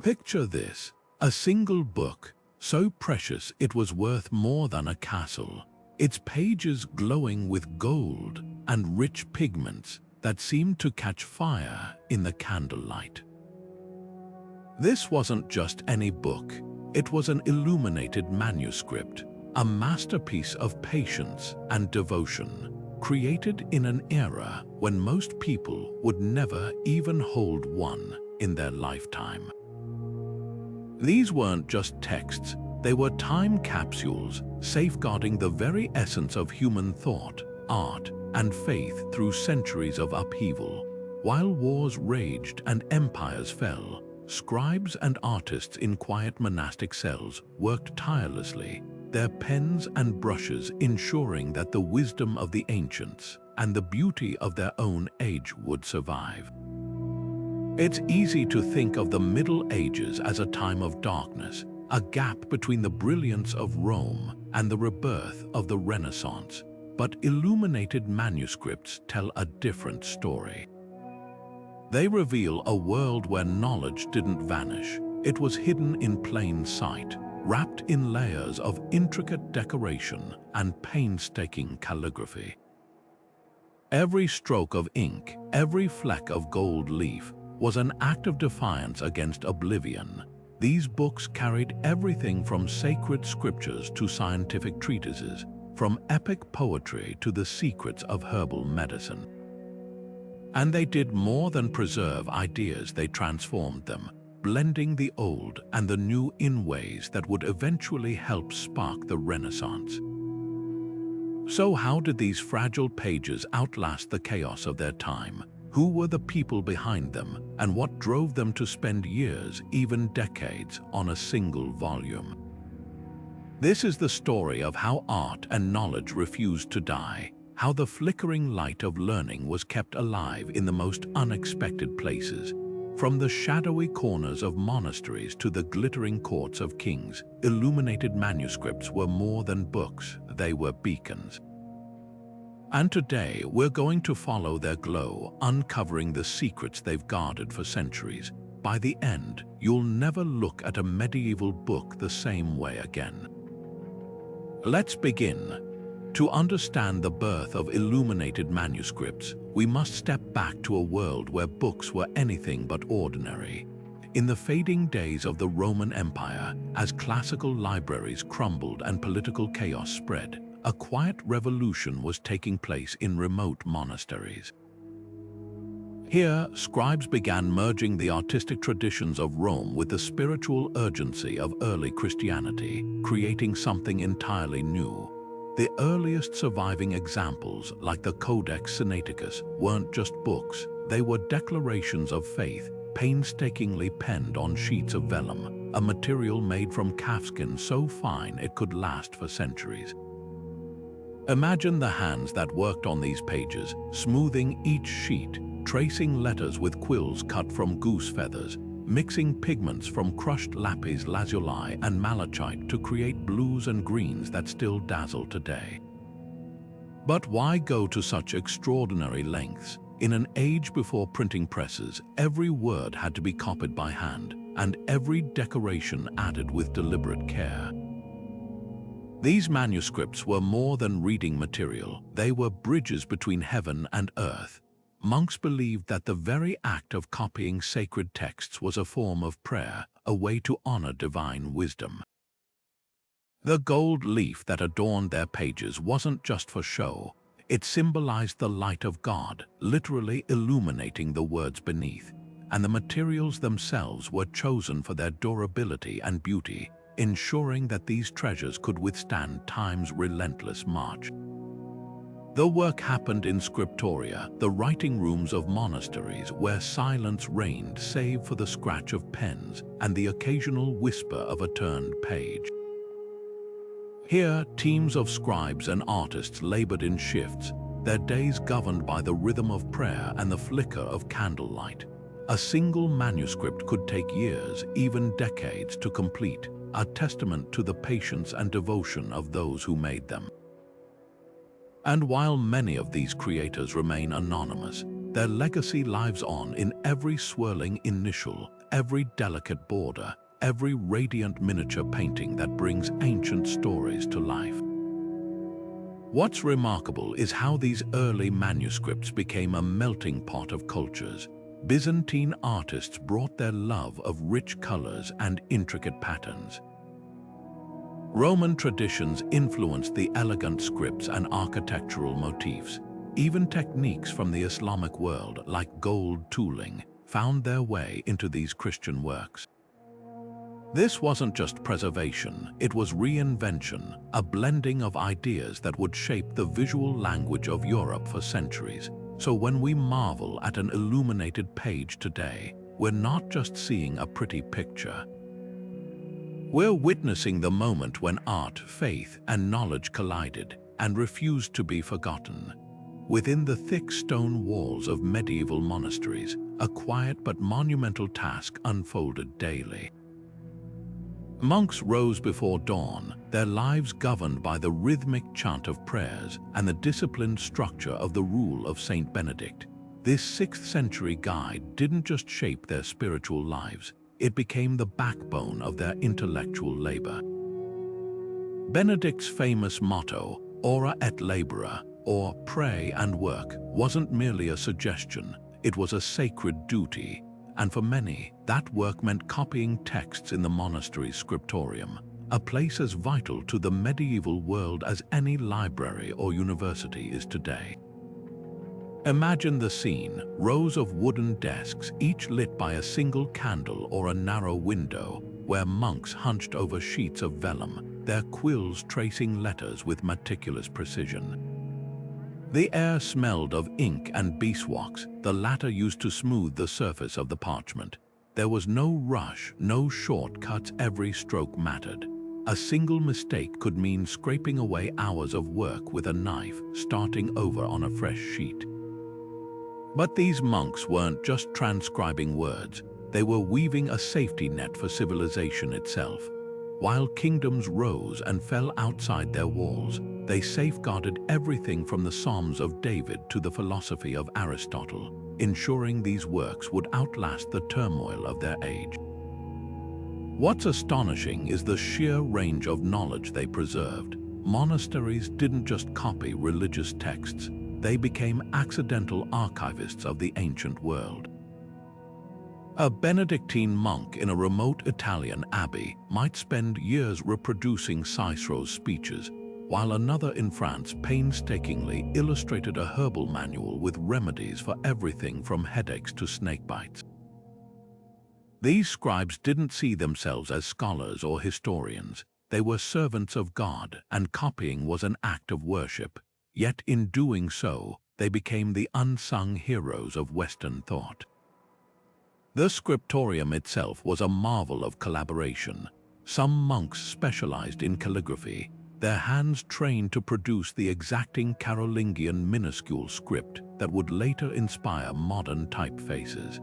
Picture this, a single book, so precious it was worth more than a castle, its pages glowing with gold and rich pigments that seemed to catch fire in the candlelight. This wasn't just any book, it was an illuminated manuscript, a masterpiece of patience and devotion, created in an era when most people would never even hold one in their lifetime. These weren't just texts, they were time capsules safeguarding the very essence of human thought, art, and faith through centuries of upheaval. While wars raged and empires fell, scribes and artists in quiet monastic cells worked tirelessly, their pens and brushes ensuring that the wisdom of the ancients and the beauty of their own age would survive. It's easy to think of the Middle Ages as a time of darkness, a gap between the brilliance of Rome and the rebirth of the Renaissance. But illuminated manuscripts tell a different story. They reveal a world where knowledge didn't vanish. It was hidden in plain sight, wrapped in layers of intricate decoration and painstaking calligraphy. Every stroke of ink, every fleck of gold leaf, was an act of defiance against oblivion. These books carried everything from sacred scriptures to scientific treatises, from epic poetry to the secrets of herbal medicine. And they did more than preserve ideas, they transformed them, blending the old and the new in ways that would eventually help spark the Renaissance. So how did these fragile pages outlast the chaos of their time? Who were the people behind them, and what drove them to spend years, even decades, on a single volume? This is the story of how art and knowledge refused to die, how the flickering light of learning was kept alive in the most unexpected places. From the shadowy corners of monasteries to the glittering courts of kings, illuminated manuscripts were more than books, they were beacons. And today we're going to follow their glow, uncovering the secrets they've guarded for centuries. By the end, you'll never look at a medieval book the same way again. Let's begin. To understand the birth of illuminated manuscripts, we must step back to a world where books were anything but ordinary. In the fading days of the Roman Empire, as classical libraries crumbled and political chaos spread, a quiet revolution was taking place in remote monasteries. Here, scribes began merging the artistic traditions of Rome with the spiritual urgency of early Christianity, creating something entirely new. The earliest surviving examples, like the Codex Sinaiticus, weren't just books, they were declarations of faith, painstakingly penned on sheets of vellum, a material made from calfskin so fine it could last for centuries. Imagine the hands that worked on these pages, smoothing each sheet, tracing letters with quills cut from goose feathers, mixing pigments from crushed lapis lazuli and malachite to create blues and greens that still dazzle today. But why go to such extraordinary lengths? In an age before printing presses, every word had to be copied by hand, and every decoration added with deliberate care. These manuscripts were more than reading material, they were bridges between heaven and earth. Monks believed that the very act of copying sacred texts was a form of prayer, a way to honor divine wisdom. The gold leaf that adorned their pages wasn't just for show, it symbolized the light of God, literally illuminating the words beneath, and the materials themselves were chosen for their durability and beauty, ensuring that these treasures could withstand time's relentless march. The work happened in Scriptoria, the writing rooms of monasteries where silence reigned save for the scratch of pens and the occasional whisper of a turned page. Here, teams of scribes and artists labored in shifts, their days governed by the rhythm of prayer and the flicker of candlelight. A single manuscript could take years, even decades, to complete, a testament to the patience and devotion of those who made them. And while many of these creators remain anonymous, their legacy lives on in every swirling initial, every delicate border, every radiant miniature painting that brings ancient stories to life. What's remarkable is how these early manuscripts became a melting pot of cultures. Byzantine artists brought their love of rich colors and intricate patterns. Roman traditions influenced the elegant scripts and architectural motifs. Even techniques from the Islamic world, like gold tooling, found their way into these Christian works. This wasn't just preservation, it was reinvention, a blending of ideas that would shape the visual language of Europe for centuries. So when we marvel at an illuminated page today, we're not just seeing a pretty picture. We're witnessing the moment when art, faith, and knowledge collided and refused to be forgotten. Within the thick stone walls of medieval monasteries, a quiet but monumental task unfolded daily. Monks rose before dawn, their lives governed by the rhythmic chant of prayers and the disciplined structure of the Rule of Saint Benedict. This 6th century guide didn't just shape their spiritual lives, it became the backbone of their intellectual labor. Benedict's famous motto, Ora et Labora, or pray and work, wasn't merely a suggestion, it was a sacred duty. And for many, that work meant copying texts in the monastery's scriptorium, a place as vital to the medieval world as any library or university is today. Imagine the scene: rows of wooden desks, each lit by a single candle or a narrow window, where monks hunched over sheets of vellum, their quills tracing letters with meticulous precision. The air smelled of ink and beeswax, the latter used to smooth the surface of the parchment. There was no rush, no shortcuts, every stroke mattered. A single mistake could mean scraping away hours of work with a knife, starting over on a fresh sheet. But these monks weren't just transcribing words, they were weaving a safety net for civilization itself. While kingdoms rose and fell outside their walls, they safeguarded everything from the Psalms of David to the philosophy of Aristotle, ensuring these works would outlast the turmoil of their age. What's astonishing is the sheer range of knowledge they preserved. Monasteries didn't just copy religious texts, they became accidental archivists of the ancient world. A Benedictine monk in a remote Italian abbey might spend years reproducing Cicero's speeches, while another in France painstakingly illustrated a herbal manual with remedies for everything from headaches to snake bites. These scribes didn't see themselves as scholars or historians. They were servants of God, and copying was an act of worship. Yet in doing so, they became the unsung heroes of Western thought. The scriptorium itself was a marvel of collaboration. Some monks specialized in calligraphy, their hands trained to produce the exacting Carolingian minuscule script that would later inspire modern typefaces.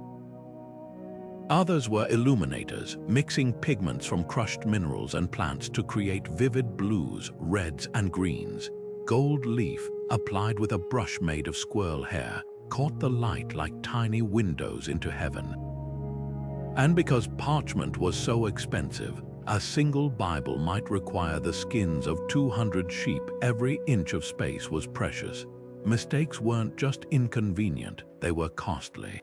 Others were illuminators, mixing pigments from crushed minerals and plants to create vivid blues, reds, and greens. Gold leaf, applied with a brush made of squirrel hair, caught the light like tiny windows into heaven. And because parchment was so expensive, a single Bible might require the skins of 200 sheep. Every inch of space was precious. Mistakes weren't just inconvenient, they were costly.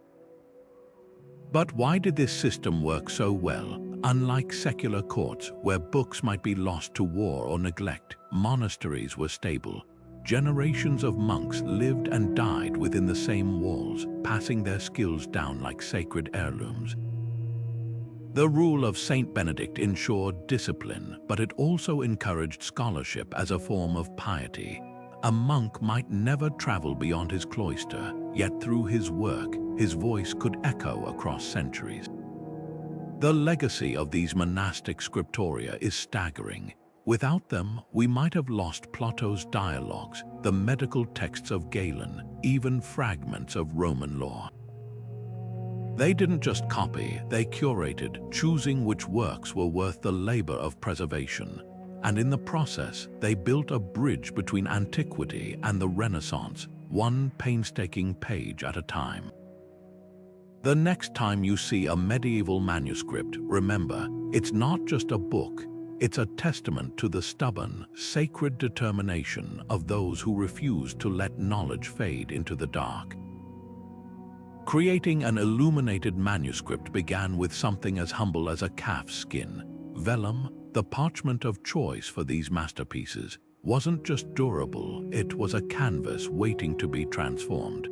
But why did this system work so well? Unlike secular courts, where books might be lost to war or neglect, monasteries were stable. Generations of monks lived and died within the same walls, passing their skills down like sacred heirlooms. The Rule of Saint Benedict ensured discipline, but it also encouraged scholarship as a form of piety. A monk might never travel beyond his cloister, yet through his work, his voice could echo across centuries. The legacy of these monastic scriptoria is staggering. Without them, we might have lost Plato's dialogues, the medical texts of Galen, even fragments of Roman law. They didn't just copy, they curated, choosing which works were worth the labor of preservation. And in the process, they built a bridge between antiquity and the Renaissance, one painstaking page at a time. The next time you see a medieval manuscript, remember, it's not just a book, it's a testament to the stubborn, sacred determination of those who refuse to let knowledge fade into the dark. Creating an illuminated manuscript began with something as humble as a calf's skin. Vellum, the parchment of choice for these masterpieces, wasn't just durable, it was a canvas waiting to be transformed.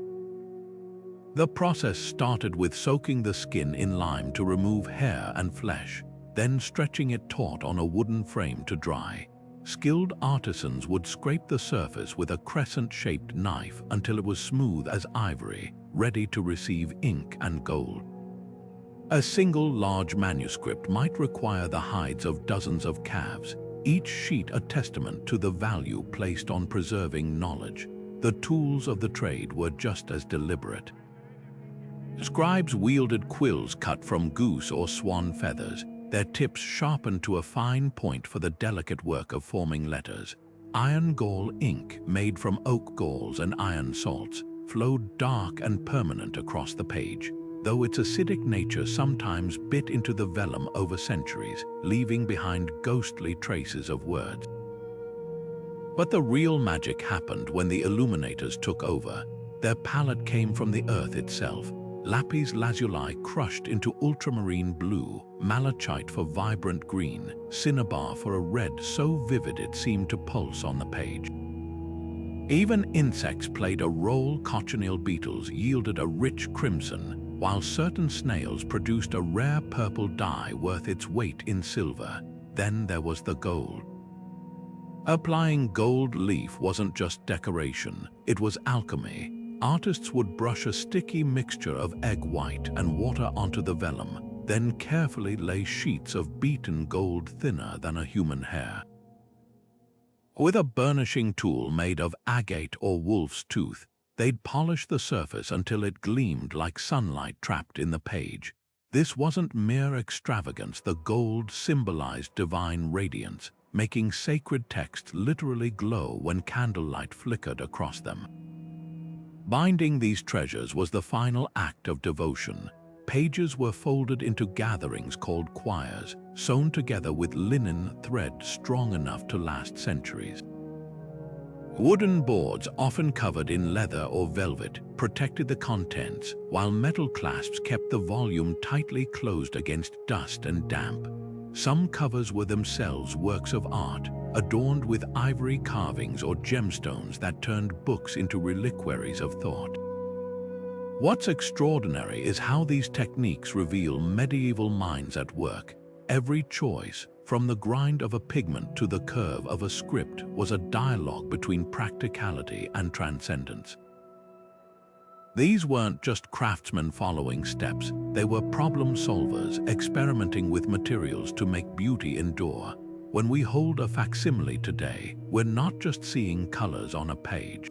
The process started with soaking the skin in lime to remove hair and flesh, then stretching it taut on a wooden frame to dry. Skilled artisans would scrape the surface with a crescent-shaped knife until it was smooth as ivory, ready to receive ink and gold. A single large manuscript might require the hides of dozens of calves, each sheet a testament to the value placed on preserving knowledge. The tools of the trade were just as deliberate. Scribes wielded quills cut from goose or swan feathers, their tips sharpened to a fine point for the delicate work of forming letters. Iron gall ink, made from oak galls and iron salts, flowed dark and permanent across the page, though its acidic nature sometimes bit into the vellum over centuries, leaving behind ghostly traces of words. But the real magic happened when the illuminators took over. Their palette came from the earth itself. Lapis lazuli crushed into ultramarine blue, malachite for vibrant green, cinnabar for a red so vivid it seemed to pulse on the page. Even insects played a role. Cochineal beetles yielded a rich crimson, while certain snails produced a rare purple dye worth its weight in silver. Then there was the gold. Applying gold leaf wasn't just decoration, it was alchemy. Artists would brush a sticky mixture of egg white and water onto the vellum, then carefully lay sheets of beaten gold thinner than a human hair. With a burnishing tool made of agate or wolf's tooth, they'd polish the surface until it gleamed like sunlight trapped in the page. This wasn't mere extravagance. The gold symbolized divine radiance, making sacred texts literally glow when candlelight flickered across them. Binding these treasures was the final act of devotion. Pages were folded into gatherings called quires, sewn together with linen thread strong enough to last centuries. Wooden boards, often covered in leather or velvet, protected the contents, while metal clasps kept the volume tightly closed against dust and damp. Some covers were themselves works of art, adorned with ivory carvings or gemstones that turned books into reliquaries of thought. What's extraordinary is how these techniques reveal medieval minds at work. Every choice, from the grind of a pigment to the curve of a script, was a dialogue between practicality and transcendence. These weren't just craftsmen following steps, they were problem solvers experimenting with materials to make beauty endure. When we hold a facsimile today, we're not just seeing colors on a page.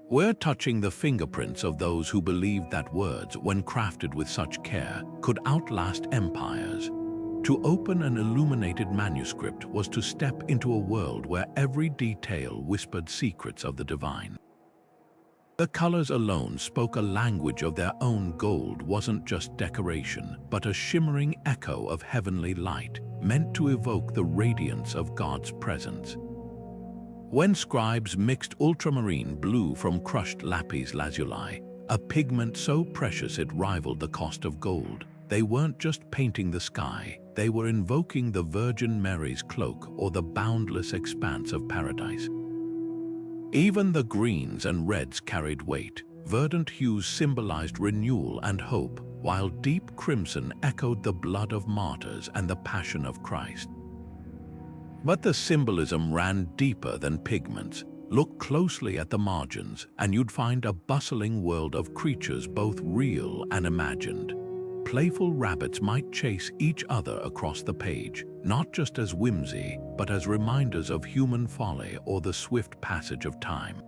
We're touching the fingerprints of those who believed that words, when crafted with such care, could outlast empires. To open an illuminated manuscript was to step into a world where every detail whispered secrets of the divine. The colors alone spoke a language of their own. Gold wasn't just decoration, but a shimmering echo of heavenly light, meant to evoke the radiance of God's presence. When scribes mixed ultramarine blue from crushed lapis lazuli, a pigment so precious it rivaled the cost of gold, they weren't just painting the sky, they were invoking the Virgin Mary's cloak or the boundless expanse of paradise. Even the greens and reds carried weight. Verdant hues symbolized renewal and hope, while deep crimson echoed the blood of martyrs and the passion of Christ. But the symbolism ran deeper than pigments. Look closely at the margins, and you'd find a bustling world of creatures both real and imagined. Playful rabbits might chase each other across the page, not just as whimsy, but as reminders of human folly or the swift passage of time.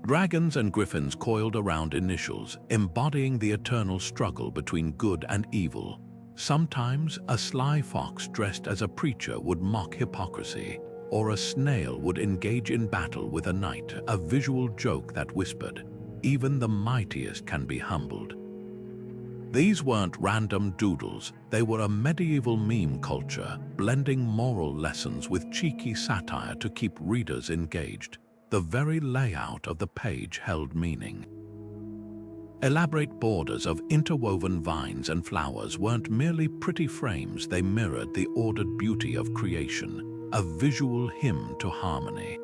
Dragons and griffins coiled around initials, embodying the eternal struggle between good and evil. Sometimes, a sly fox dressed as a preacher would mock hypocrisy, or a snail would engage in battle with a knight, a visual joke that whispered, "Even the mightiest can be humbled." These weren't random doodles, they were a medieval meme culture, blending moral lessons with cheeky satire to keep readers engaged. The very layout of the page held meaning. Elaborate borders of interwoven vines and flowers weren't merely pretty frames, they mirrored the ordered beauty of creation, a visual hymn to harmony.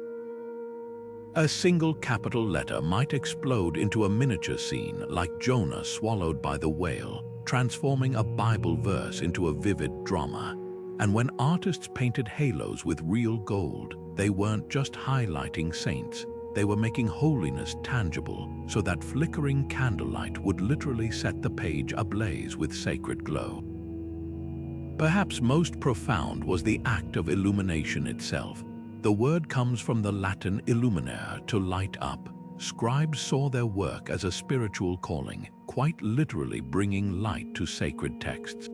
A single capital letter might explode into a miniature scene like Jonah swallowed by the whale, transforming a Bible verse into a vivid drama. And when artists painted halos with real gold, they weren't just highlighting saints, they were making holiness tangible so that flickering candlelight would literally set the page ablaze with sacred glow. Perhaps most profound was the act of illumination itself. The word comes from the Latin illuminare, to light up. Scribes saw their work as a spiritual calling, quite literally bringing light to sacred texts.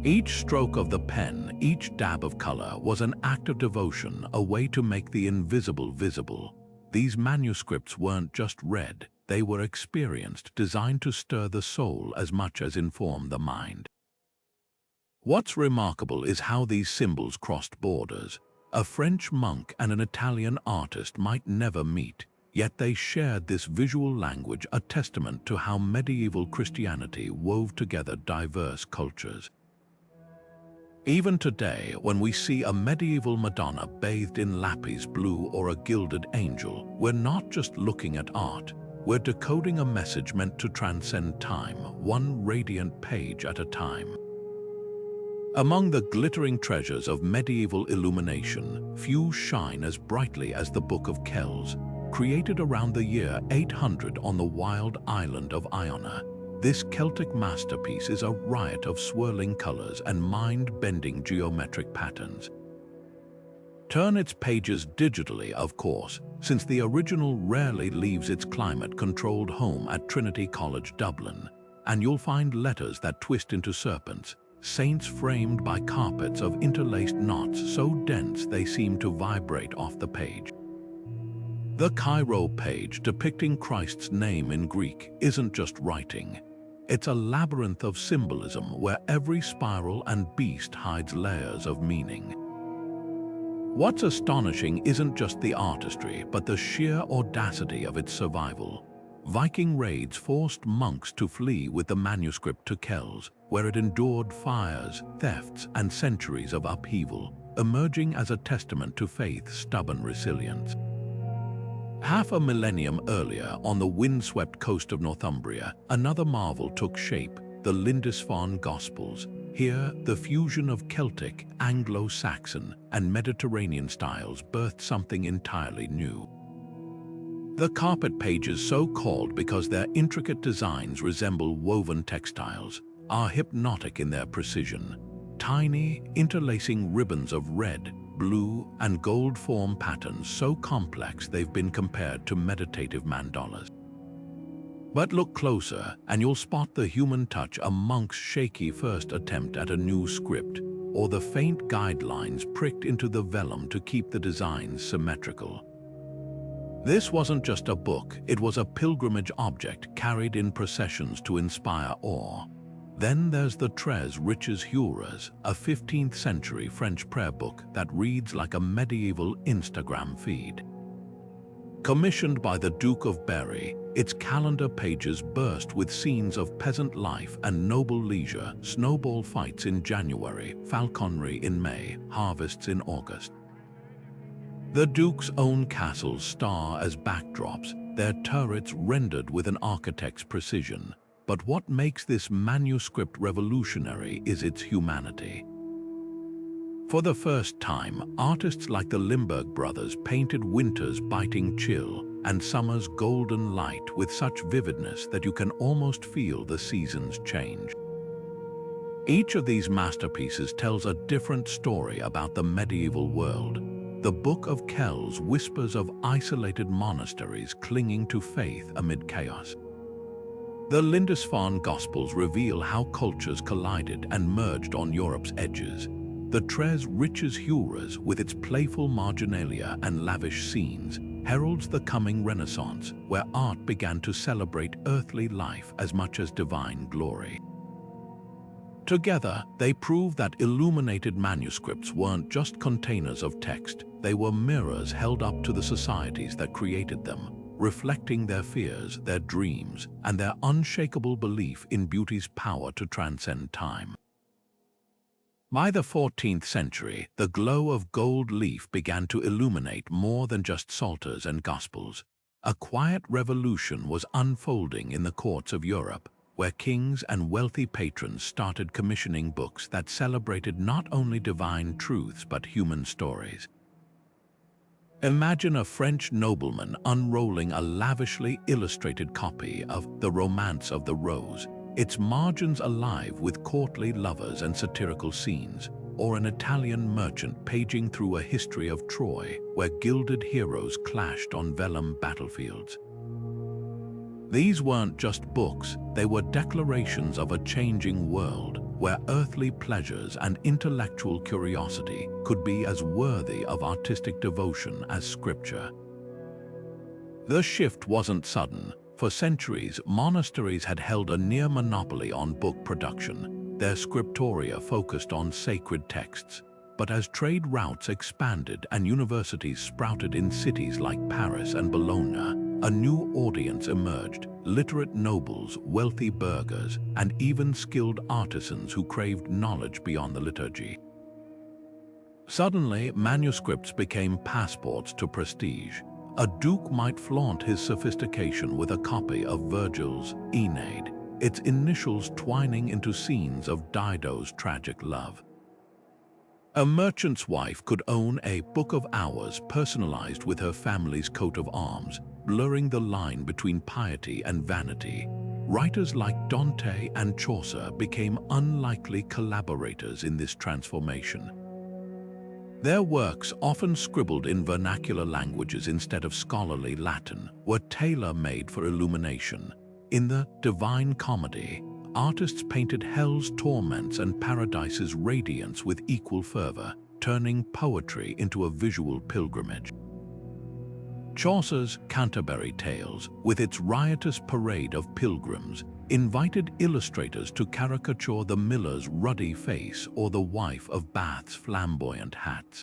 Each stroke of the pen, each dab of color was an act of devotion, a way to make the invisible visible. These manuscripts weren't just read, they were experienced, designed to stir the soul as much as inform the mind. What's remarkable is how these symbols crossed borders. A French monk and an Italian artist might never meet, yet they shared this visual language, a testament to how medieval Christianity wove together diverse cultures. Even today, when we see a medieval Madonna bathed in lapis blue or a gilded angel, we're not just looking at art, we're decoding a message meant to transcend time, one radiant page at a time. Among the glittering treasures of medieval illumination, few shine as brightly as the Book of Kells, created around the year 800 on the wild island of Iona. This Celtic masterpiece is a riot of swirling colors and mind-bending geometric patterns. Turn its pages digitally, of course, since the original rarely leaves its climate-controlled home at Trinity College, Dublin, and you'll find letters that twist into serpents, saints framed by carpets of interlaced knots so dense they seem to vibrate off the page. The Cairo page, depicting Christ's name in Greek, isn't just writing. It's a labyrinth of symbolism where every spiral and beast hides layers of meaning. What's astonishing isn't just the artistry, but the sheer audacity of its survival. Viking raids forced monks to flee with the manuscript to Kells, where it endured fires, thefts, and centuries of upheaval, emerging as a testament to faith's stubborn resilience. Half a millennium earlier, on the windswept coast of Northumbria, another marvel took shape, the Lindisfarne Gospels. Here, the fusion of Celtic, Anglo-Saxon, and Mediterranean styles birthed something entirely new. The carpet pages, so called because their intricate designs resemble woven textiles, are hypnotic in their precision. Tiny, interlacing ribbons of red, blue, and gold form patterns so complex they've been compared to meditative mandalas. But look closer, and you'll spot the human touch, a monk's shaky first attempt at a new script, or the faint guidelines pricked into the vellum to keep the designs symmetrical. This wasn't just a book, it was a pilgrimage object carried in processions to inspire awe. Then there's the Tres Riches Jures, a 15th century French prayer book that reads like a medieval Instagram feed. Commissioned by the Duke of Berry, its calendar pages burst with scenes of peasant life and noble leisure, snowball fights in January, falconry in May, harvests in August. The Duke's own castles star as backdrops, their turrets rendered with an architect's precision. But what makes this manuscript revolutionary is its humanity. For the first time, artists like the Limburg brothers painted winter's biting chill and summer's golden light with such vividness that you can almost feel the seasons change. Each of these masterpieces tells a different story about the medieval world. The Book of Kells whispers of isolated monasteries clinging to faith amid chaos. The Lindisfarne Gospels reveal how cultures collided and merged on Europe's edges. The tres riches huras, with its playful marginalia and lavish scenes, heralds the coming Renaissance, where art began to celebrate earthly life as much as divine glory. Together, they prove that illuminated manuscripts weren't just containers of text, they were mirrors held up to the societies that created them, reflecting their fears, their dreams, and their unshakable belief in beauty's power to transcend time. By the 14th century, the glow of gold leaf began to illuminate more than just psalters and gospels. A quiet revolution was unfolding in the courts of Europe, where kings and wealthy patrons started commissioning books that celebrated not only divine truths but human stories. Imagine a French nobleman unrolling a lavishly illustrated copy of The Romance of the Rose, its margins alive with courtly lovers and satirical scenes, or an Italian merchant paging through a history of Troy, where gilded heroes clashed on vellum battlefields. These weren't just books, they were declarations of a changing world, where earthly pleasures and intellectual curiosity could be as worthy of artistic devotion as scripture. The shift wasn't sudden. For centuries, monasteries had held a near monopoly on book production. Their scriptoria focused on sacred texts. But as trade routes expanded and universities sprouted in cities like Paris and Bologna, a new audience emerged: literate nobles, wealthy burghers, and even skilled artisans who craved knowledge beyond the liturgy. Suddenly, manuscripts became passports to prestige. A duke might flaunt his sophistication with a copy of Virgil's Aeneid, its initials twining into scenes of Dido's tragic love. A merchant's wife could own a Book of Hours personalized with her family's coat of arms, blurring the line between piety and vanity. Writers like Dante and Chaucer became unlikely collaborators in this transformation. Their works, often scribbled in vernacular languages instead of scholarly Latin, were tailor-made for illumination. In the Divine Comedy, artists painted hell's torments and paradise's radiance with equal fervor, turning poetry into a visual pilgrimage. Chaucer's Canterbury Tales, with its riotous parade of pilgrims, invited illustrators to caricature the miller's ruddy face or the wife of Bath's flamboyant hats.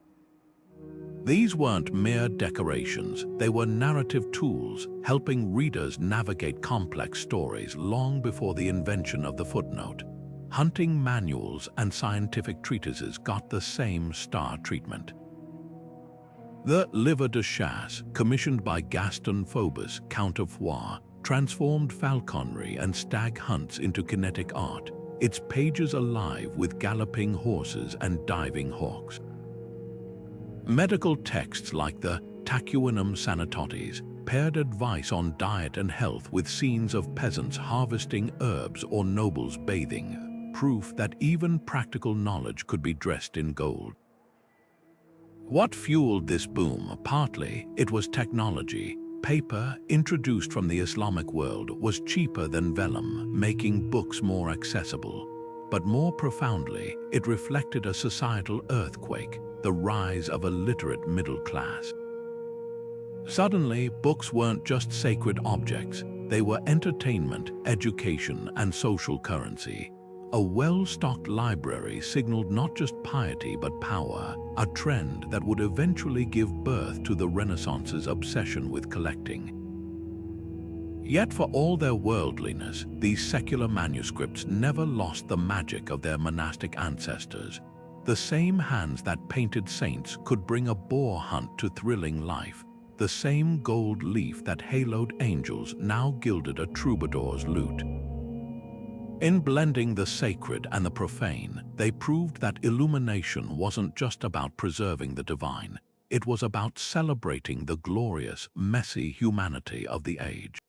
These weren't mere decorations, they were narrative tools, helping readers navigate complex stories long before the invention of the footnote. Hunting manuals and scientific treatises got the same star treatment. The Livre de Chasse, commissioned by Gaston Phobos, Count of Foix, transformed falconry and stag hunts into kinetic art, its pages alive with galloping horses and diving hawks. Medical texts like the Tacuinum Sanatotis paired advice on diet and health with scenes of peasants harvesting herbs or nobles bathing, proof that even practical knowledge could be dressed in gold. What fueled this boom? Partly, it was technology. Paper, introduced from the Islamic world, was cheaper than vellum, making books more accessible. But more profoundly, it reflected a societal earthquake, the rise of a literate middle class. Suddenly, books weren't just sacred objects, they were entertainment, education, and social currency. A well-stocked library signaled not just piety but power, a trend that would eventually give birth to the Renaissance's obsession with collecting. Yet for all their worldliness, these secular manuscripts never lost the magic of their monastic ancestors. The same hands that painted saints could bring a boar hunt to thrilling life. The same gold leaf that haloed angels now gilded a troubadour's lute. In blending the sacred and the profane, they proved that illumination wasn't just about preserving the divine, it was about celebrating the glorious, messy humanity of the age.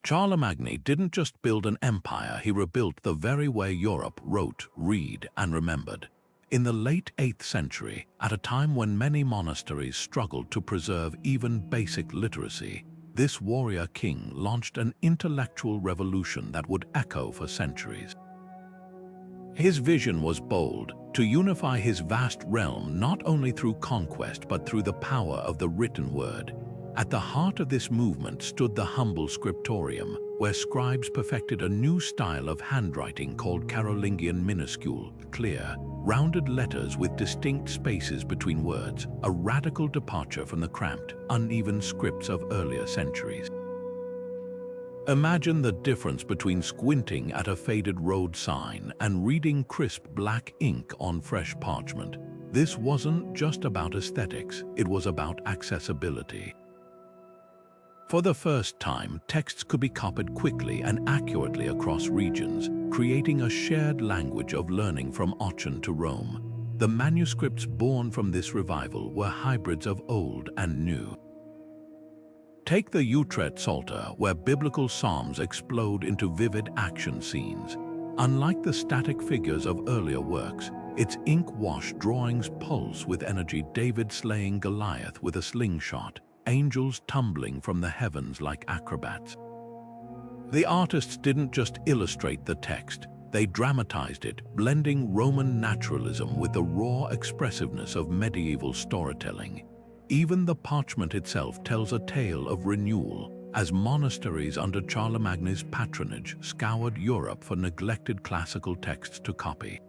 Charlemagne didn't just build an empire, he rebuilt the very way Europe wrote, read, and remembered. In the late 8th century, at a time when many monasteries struggled to preserve even basic literacy, this warrior king launched an intellectual revolution that would echo for centuries. His vision was bold, to unify his vast realm not only through conquest but through the power of the written word. At the heart of this movement stood the humble scriptorium, where scribes perfected a new style of handwriting called Carolingian minuscule, clear, rounded letters with distinct spaces between words, a radical departure from the cramped, uneven scripts of earlier centuries. Imagine the difference between squinting at a faded road sign and reading crisp black ink on fresh parchment. This wasn't just about aesthetics, it was about accessibility. For the first time, texts could be copied quickly and accurately across regions, creating a shared language of learning from Aachen to Rome. The manuscripts born from this revival were hybrids of old and new. Take the Utrecht Psalter, where biblical psalms explode into vivid action scenes. Unlike the static figures of earlier works, its ink-washed drawings pulse with energy. David slaying Goliath with a slingshot, angels tumbling from the heavens like acrobats. The artists didn't just illustrate the text, they dramatized it, blending Roman naturalism with the raw expressiveness of medieval storytelling. Even the parchment itself tells a tale of renewal, as monasteries under Charlemagne's patronage scoured Europe for neglected classical texts to copy.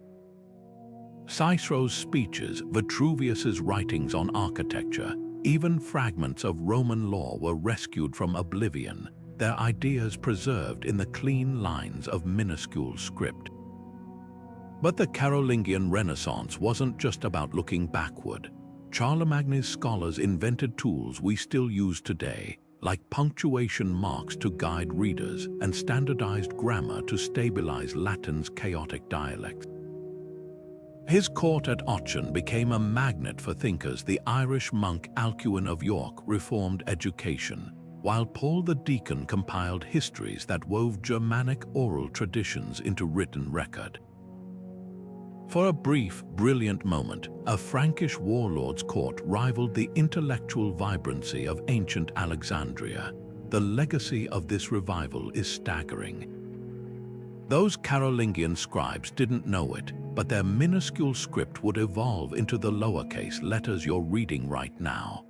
Cicero's speeches, Vitruvius's writings on architecture, even fragments of Roman law were rescued from oblivion, their ideas preserved in the clean lines of minuscule script. But the Carolingian Renaissance wasn't just about looking backward. Charlemagne's scholars invented tools we still use today, like punctuation marks to guide readers and standardized grammar to stabilize Latin's chaotic dialects. His court at Aachen became a magnet for thinkers. The Irish monk Alcuin of York reformed education, while Paul the Deacon compiled histories that wove Germanic oral traditions into written record. For a brief, brilliant moment, a Frankish warlord's court rivaled the intellectual vibrancy of ancient Alexandria. The legacy of this revival is staggering. Those Carolingian scribes didn't know it, but their minuscule script would evolve into the lowercase letters you're reading right now.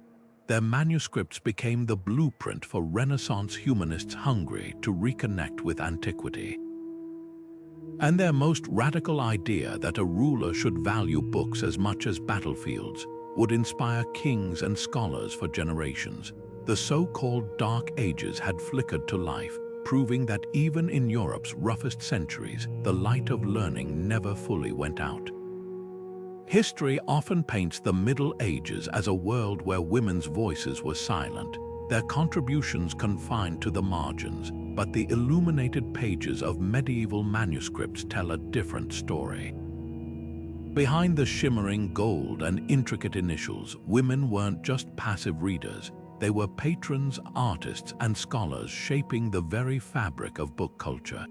Their manuscripts became the blueprint for Renaissance humanists hungry to reconnect with antiquity. And their most radical idea that a ruler should value books as much as battlefields would inspire kings and scholars for generations. The so-called Dark Ages had flickered to life, proving that even in Europe's roughest centuries, the light of learning never fully went out. History often paints the Middle Ages as a world where women's voices were silent, their contributions confined to the margins, but the illuminated pages of medieval manuscripts tell a different story. Behind the shimmering gold and intricate initials, women weren't just passive readers, they were patrons, artists, and scholars shaping the very fabric of book culture.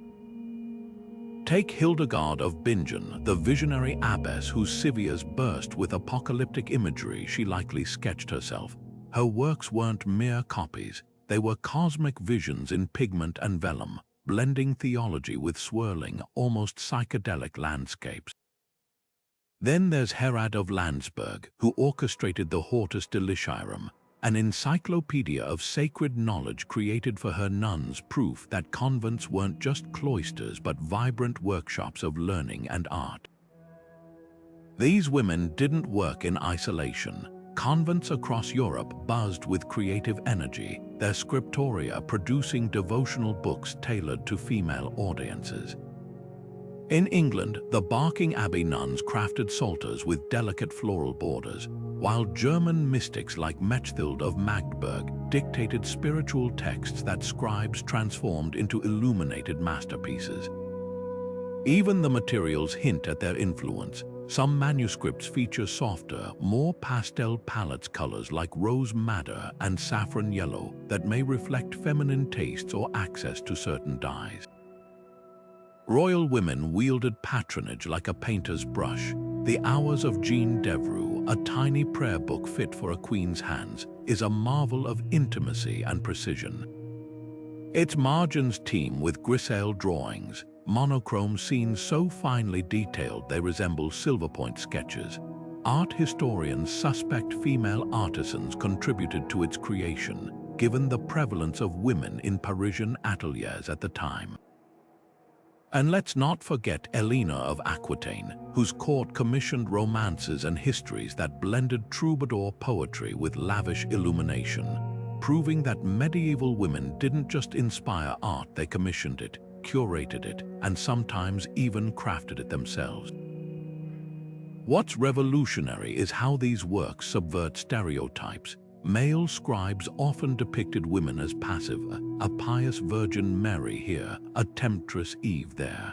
Take Hildegard of Bingen, the visionary abbess whose civias burst with apocalyptic imagery she likely sketched herself. Her works weren't mere copies, they were cosmic visions in pigment and vellum, blending theology with swirling, almost psychedelic landscapes. Then there's Herald of Landsberg, who orchestrated the Hortus Deliciarum, an encyclopedia of sacred knowledge created for her nuns, proof that convents weren't just cloisters but vibrant workshops of learning and art. These women didn't work in isolation. Convents across Europe buzzed with creative energy, their scriptoria producing devotional books tailored to female audiences. In England, the Barking Abbey nuns crafted psalters with delicate floral borders, while German mystics like Mechthild of Magdeburg dictated spiritual texts that scribes transformed into illuminated masterpieces. Even the materials hint at their influence. Some manuscripts feature softer, more pastel palette colors like rose madder and saffron yellow that may reflect feminine tastes or access to certain dyes. Royal women wielded patronage like a painter's brush. The Hours of Jean Devereux, a tiny prayer book fit for a queen's hands, is a marvel of intimacy and precision. Its margins teem with grisaille drawings, monochrome scenes so finely detailed they resemble silver-point sketches. Art historians suspect female artisans contributed to its creation, given the prevalence of women in Parisian ateliers at the time. And let's not forget Elena of Aquitaine, whose court commissioned romances and histories that blended troubadour poetry with lavish illumination, proving that medieval women didn't just inspire art, they commissioned it, curated it, and sometimes even crafted it themselves. What's revolutionary is how these works subvert stereotypes. Male scribes often depicted women as passive, a pious Virgin Mary here, a temptress Eve there.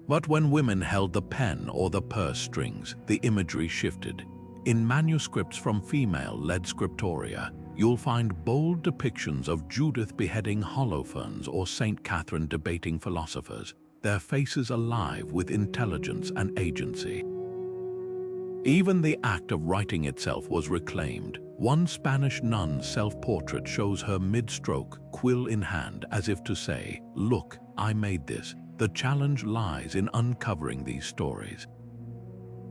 But when women held the pen or the purse strings, the imagery shifted. In manuscripts from female-led Scriptoria, you'll find bold depictions of Judith beheading Holofernes or Saint Catherine debating philosophers, their faces alive with intelligence and agency. Even the act of writing itself was reclaimed. One Spanish nun's self-portrait shows her mid-stroke, quill in hand, as if to say, "Look, I made this." The challenge lies in uncovering these stories.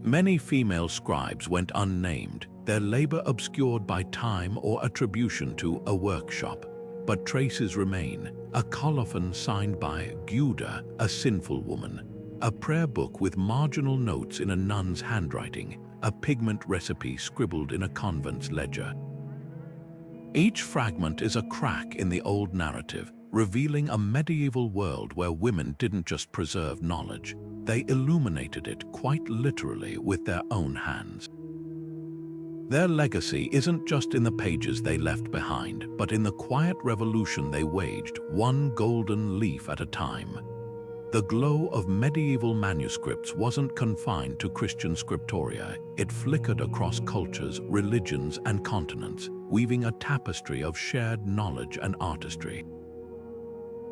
Many female scribes went unnamed, their labor obscured by time or attribution to a workshop. But traces remain: a colophon signed by Guda, a sinful woman, a prayer book with marginal notes in a nun's handwriting, a pigment recipe scribbled in a convent's ledger. Each fragment is a crack in the old narrative, revealing a medieval world where women didn't just preserve knowledge, they illuminated it quite literally with their own hands. Their legacy isn't just in the pages they left behind, but in the quiet revolution they waged, one golden leaf at a time. The glow of medieval manuscripts wasn't confined to Christian Scriptoria. It flickered across cultures, religions, and continents, weaving a tapestry of shared knowledge and artistry.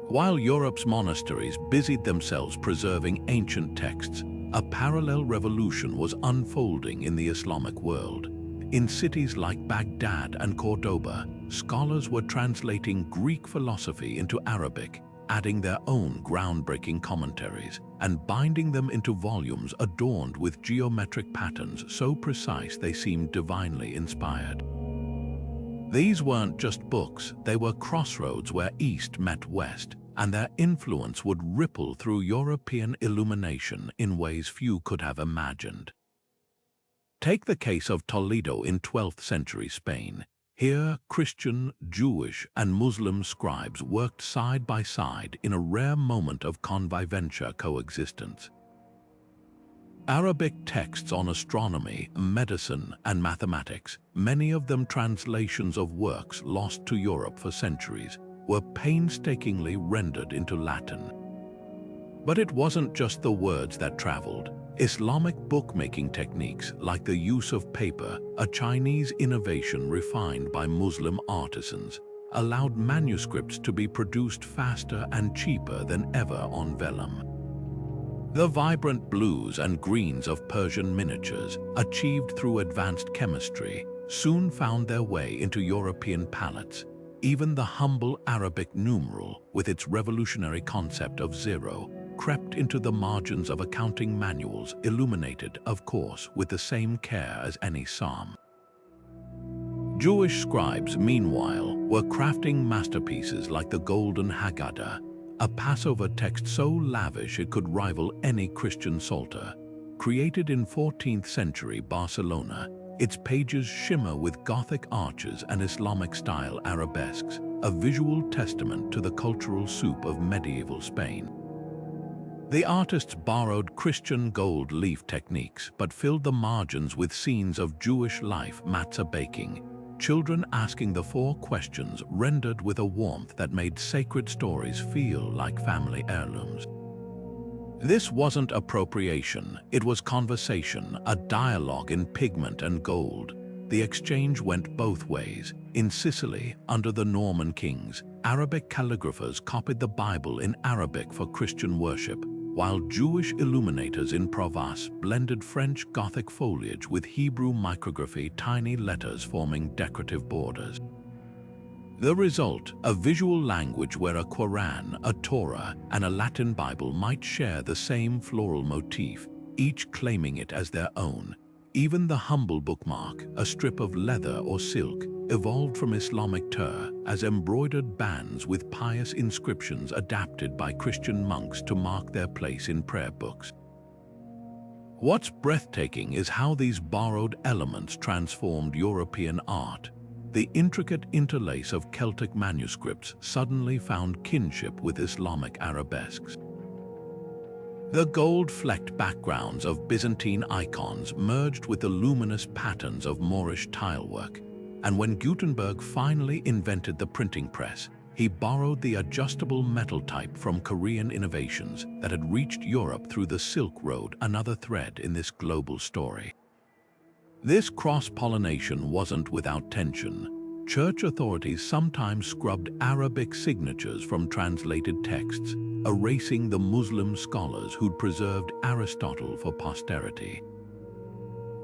While Europe's monasteries busied themselves preserving ancient texts, a parallel revolution was unfolding in the Islamic world. In cities like Baghdad and Cordoba, scholars were translating Greek philosophy into Arabic, adding their own groundbreaking commentaries, and binding them into volumes adorned with geometric patterns so precise they seemed divinely inspired. These weren't just books, they were crossroads where East met West, and their influence would ripple through European illumination in ways few could have imagined. Take the case of Toledo in 12th century Spain. Here, Christian, Jewish, and Muslim scribes worked side by side in a rare moment of conviventia coexistence. Arabic texts on astronomy, medicine, and mathematics, many of them translations of works lost to Europe for centuries, were painstakingly rendered into Latin. But it wasn't just the words that traveled. Islamic bookmaking techniques, like the use of paper, a Chinese innovation refined by Muslim artisans, allowed manuscripts to be produced faster and cheaper than ever on vellum. The vibrant blues and greens of Persian miniatures, achieved through advanced chemistry, soon found their way into European palettes. Even the humble Arabic numeral, with its revolutionary concept of zero, crept into the margins of accounting manuals, illuminated, of course, with the same care as any psalm. Jewish scribes, meanwhile, were crafting masterpieces like the Golden Haggadah, a Passover text so lavish it could rival any Christian psalter. Created in 14th century Barcelona, its pages shimmer with Gothic arches and Islamic-style arabesques, a visual testament to the cultural soup of medieval Spain. The artists borrowed Christian gold leaf techniques but filled the margins with scenes of Jewish life, matzah baking, children asking the four questions, rendered with a warmth that made sacred stories feel like family heirlooms. This wasn't appropriation, it was conversation, a dialogue in pigment and gold. The exchange went both ways. In Sicily, under the Norman kings, Arabic calligraphers copied the Bible in Arabic for Christian worship, while Jewish illuminators in Provence blended French Gothic foliage with Hebrew micrography, tiny letters forming decorative borders. The result, a visual language where a Quran, a Torah, and a Latin Bible might share the same floral motif, each claiming it as their own. Even the humble bookmark, a strip of leather or silk, evolved from Islamic tur as embroidered bands with pious inscriptions adapted by Christian monks to mark their place in prayer books. What's breathtaking is how these borrowed elements transformed European art. The intricate interlace of Celtic manuscripts suddenly found kinship with Islamic arabesques. The gold-flecked backgrounds of Byzantine icons merged with the luminous patterns of Moorish tilework, and when Gutenberg finally invented the printing press, he borrowed the adjustable metal type from Korean innovations that had reached Europe through the Silk Road, another thread in this global story. This cross-pollination wasn't without tension. Church authorities sometimes scrubbed Arabic signatures from translated texts, erasing the Muslim scholars who'd preserved Aristotle for posterity.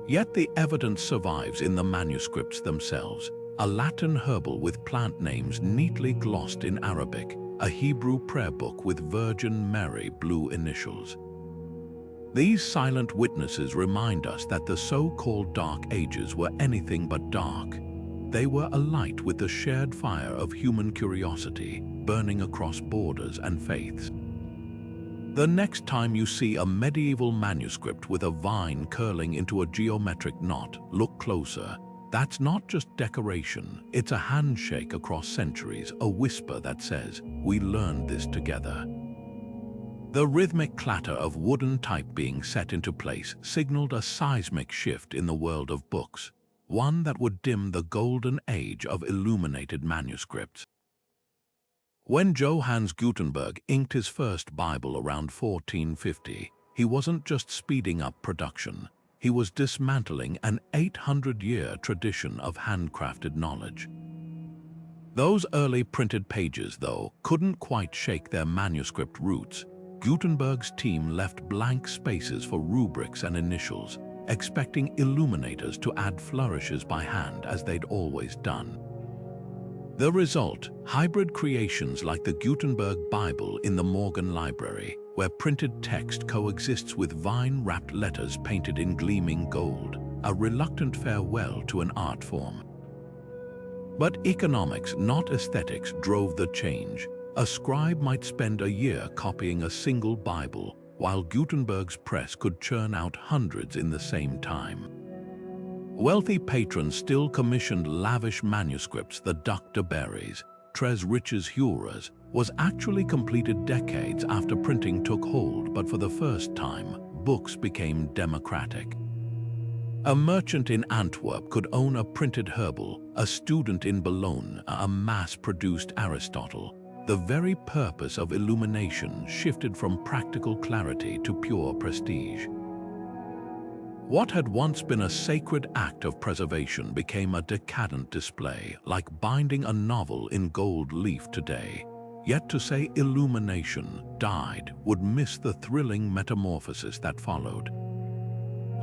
Yet the evidence survives in the manuscripts themselves, a Latin herbal with plant names neatly glossed in Arabic, a Hebrew prayer book with Virgin Mary blue initials. These silent witnesses remind us that the so-called Dark Ages were anything but dark. They were alight with the shared fire of human curiosity, burning across borders and faiths. The next time you see a medieval manuscript with a vine curling into a geometric knot, look closer. That's not just decoration, it's a handshake across centuries, a whisper that says, "We learned this together." The rhythmic clatter of wooden type being set into place signaled a seismic shift in the world of books, one that would dim the golden age of illuminated manuscripts. When Johannes Gutenberg inked his first Bible around 1450, he wasn't just speeding up production, he was dismantling an 800-year tradition of handcrafted knowledge. Those early printed pages, though, couldn't quite shake their manuscript roots. Gutenberg's team left blank spaces for rubrics and initials, expecting illuminators to add flourishes by hand as they'd always done. The result, hybrid creations like the Gutenberg Bible in the Morgan Library, where printed text coexists with vine-wrapped letters painted in gleaming gold, a reluctant farewell to an art form. But economics, not aesthetics, drove the change. A scribe might spend a year copying a single Bible, while Gutenberg's press could churn out hundreds in the same time. Wealthy patrons still commissioned lavish manuscripts. The Duc de Berry's, Tres Riches Heuras, was actually completed decades after printing took hold, but for the first time, books became democratic. A merchant in Antwerp could own a printed herbal, a student in Bologna a mass-produced Aristotle. The very purpose of illumination shifted from practical clarity to pure prestige. What had once been a sacred act of preservation became a decadent display, like binding a novel in gold leaf today. Yet to say illumination died would miss the thrilling metamorphosis that followed.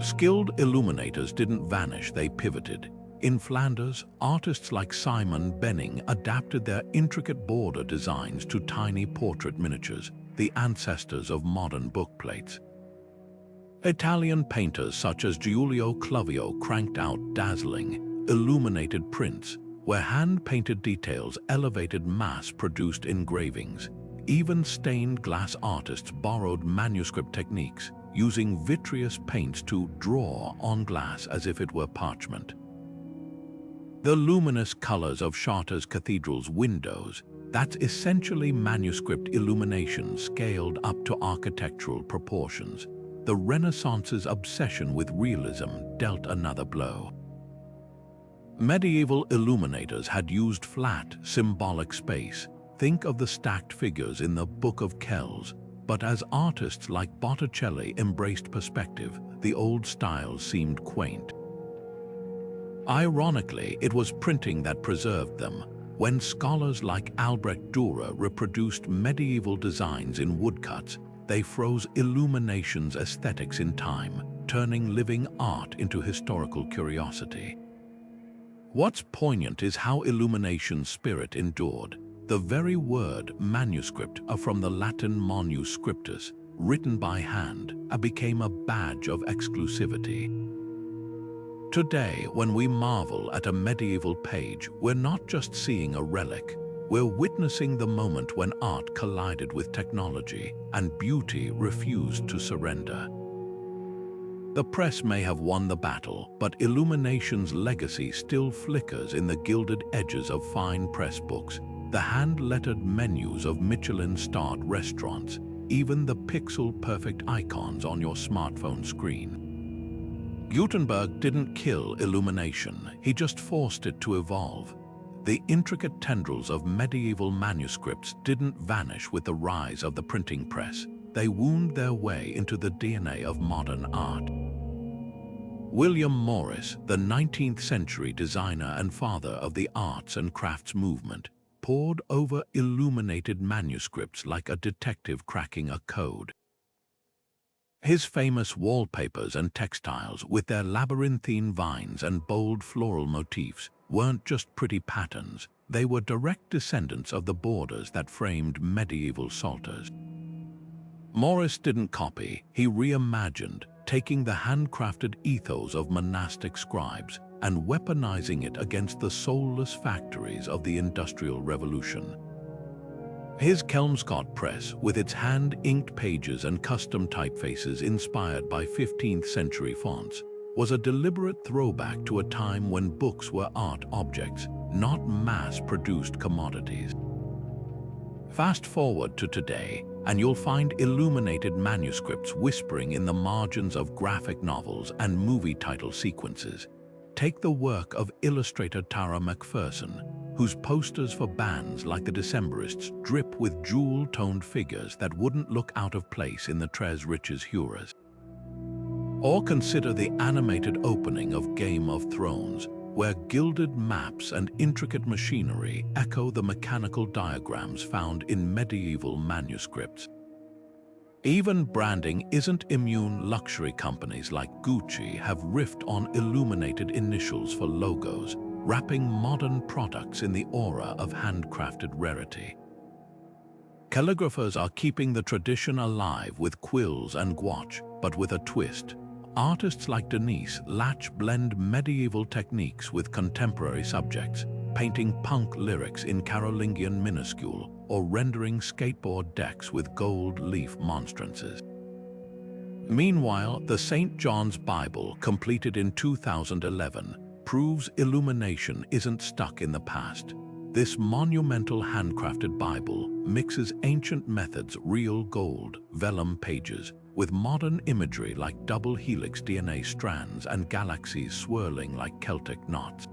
Skilled illuminators didn't vanish, they pivoted. In Flanders, artists like Simon Benning adapted their intricate border designs to tiny portrait miniatures, the ancestors of modern bookplates. Italian painters such as Giulio Clovio cranked out dazzling, illuminated prints, where hand-painted details elevated mass-produced engravings. Even stained glass artists borrowed manuscript techniques, using vitreous paints to draw on glass as if it were parchment. The luminous colors of Chartres Cathedral's windows, that's essentially manuscript illumination scaled up to architectural proportions. The Renaissance's obsession with realism dealt another blow. Medieval illuminators had used flat, symbolic space. Think of the stacked figures in the Book of Kells. But as artists like Botticelli embraced perspective, the old styles seemed quaint. Ironically, it was printing that preserved them. When scholars like Albrecht Dürer reproduced medieval designs in woodcuts, they froze illumination's aesthetics in time, turning living art into historical curiosity. What's poignant is how Illumination's spirit endured. The very word manuscript from the Latin manus scriptus, written by hand, became a badge of exclusivity. Today, when we marvel at a medieval page, we're not just seeing a relic, we're witnessing the moment when art collided with technology and beauty refused to surrender. The press may have won the battle, but Illumination's legacy still flickers in the gilded edges of fine press books, the hand-lettered menus of Michelin-starred restaurants, even the pixel-perfect icons on your smartphone screen. Gutenberg didn't kill Illumination, he just forced it to evolve. The intricate tendrils of medieval manuscripts didn't vanish with the rise of the printing press. They wound their way into the DNA of modern art. William Morris, the 19th century designer and father of the arts and crafts movement, pored over illuminated manuscripts like a detective cracking a code. His famous wallpapers and textiles, with their labyrinthine vines and bold floral motifs, weren't just pretty patterns, they were direct descendants of the borders that framed medieval psalters. Morris didn't copy, he reimagined, taking the handcrafted ethos of monastic scribes and weaponizing it against the soulless factories of the Industrial Revolution. His Kelmscott press, with its hand-inked pages and custom typefaces inspired by 15th century fonts, was a deliberate throwback to a time when books were art objects, not mass-produced commodities. Fast forward to today, and you'll find illuminated manuscripts whispering in the margins of graphic novels and movie title sequences. Take the work of illustrator Tara McPherson, whose posters for bands like the Decemberists drip with jewel-toned figures that wouldn't look out of place in the Tres Riches Huras. Or consider the animated opening of Game of Thrones, where gilded maps and intricate machinery echo the mechanical diagrams found in medieval manuscripts. Even branding isn't immune. Luxury companies like Gucci have riffed on illuminated initials for logos, wrapping modern products in the aura of handcrafted rarity. Calligraphers are keeping the tradition alive with quills and gouache, but with a twist. Artists like Denise Latch blend medieval techniques with contemporary subjects, painting punk lyrics in Carolingian minuscule or rendering skateboard decks with gold leaf monstrances. Meanwhile, the St. John's Bible, completed in 2011, proves illumination isn't stuck in the past. This monumental handcrafted Bible mixes ancient methods, real gold, vellum pages, with modern imagery like double helix DNA strands and galaxies swirling like Celtic knots.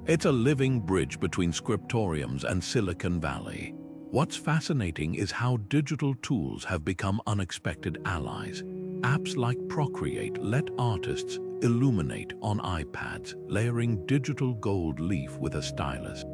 It's a living bridge between scriptoriums and Silicon Valley. What's fascinating is how digital tools have become unexpected allies. Apps like Procreate let artists illuminate on iPads, layering digital gold leaf with a stylus.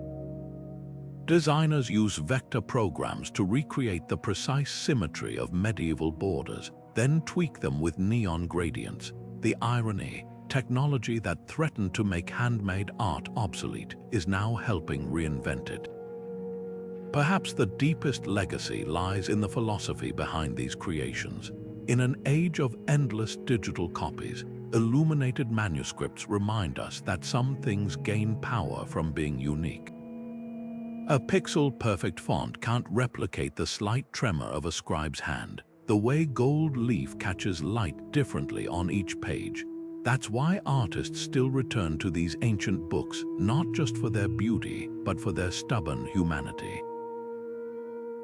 Designers use vector programs to recreate the precise symmetry of medieval borders, then tweak them with neon gradients. The irony, technology that threatened to make handmade art obsolete is now helping reinvent it. Perhaps the deepest legacy lies in the philosophy behind these creations. In an age of endless digital copies, illuminated manuscripts remind us that some things gain power from being unique. A pixel-perfect font can't replicate the slight tremor of a scribe's hand, the way gold leaf catches light differently on each page. That's why artists still return to these ancient books, not just for their beauty, but for their stubborn humanity.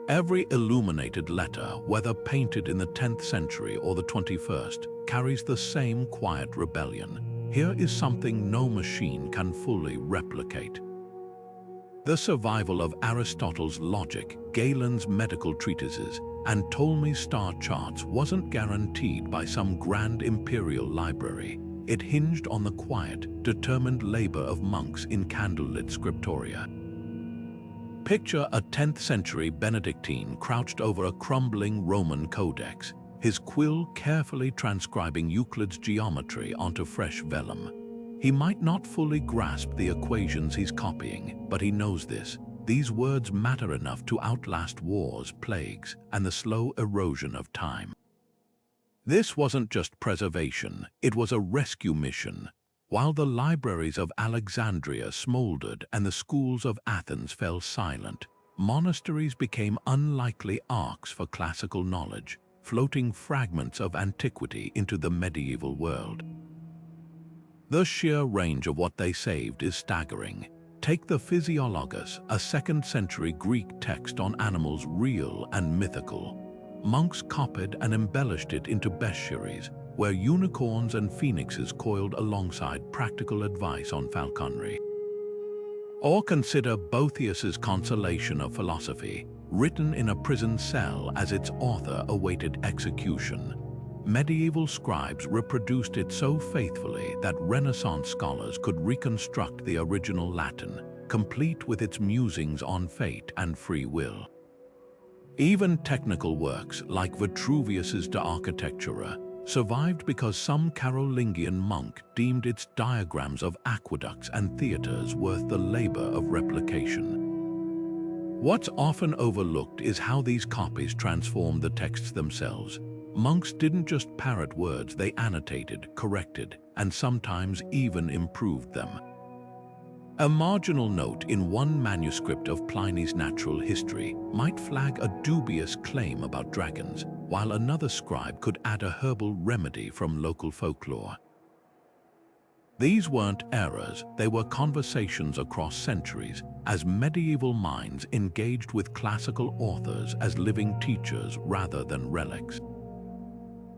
Every illuminated letter, whether painted in the 10th century or the 21st, carries the same quiet rebellion. Here is something no machine can fully replicate. The survival of Aristotle's logic, Galen's medical treatises, and Ptolemy's star charts wasn't guaranteed by some grand imperial library. It hinged on the quiet, determined labor of monks in candlelit Scriptoria. Picture a 10th century Benedictine crouched over a crumbling Roman codex, his quill carefully transcribing Euclid's geometry onto fresh vellum. He might not fully grasp the equations he's copying, but he knows this. These words matter enough to outlast wars, plagues, and the slow erosion of time. This wasn't just preservation, it was a rescue mission. While the libraries of Alexandria smoldered and the schools of Athens fell silent, monasteries became unlikely arks for classical knowledge, floating fragments of antiquity into the medieval world. The sheer range of what they saved is staggering. Take the Physiologus, a 2nd century Greek text on animals real and mythical. Monks copied and embellished it into bestiaries, where unicorns and phoenixes coiled alongside practical advice on falconry. Or consider Boethius's Consolation of Philosophy, written in a prison cell as its author awaited execution. Medieval scribes reproduced it so faithfully that Renaissance scholars could reconstruct the original Latin, complete with its musings on fate and free will. Even technical works like Vitruvius's De Architectura survived because some Carolingian monk deemed its diagrams of aqueducts and theaters worth the labor of replication. What's often overlooked is how these copies transformed the texts themselves. Monks didn't just parrot words, they annotated, corrected, and sometimes even improved them. A marginal note in one manuscript of Pliny's Natural History might flag a dubious claim about dragons, while another scribe could add a herbal remedy from local folklore. These weren't errors, they were conversations across centuries, as medieval minds engaged with classical authors as living teachers rather than relics.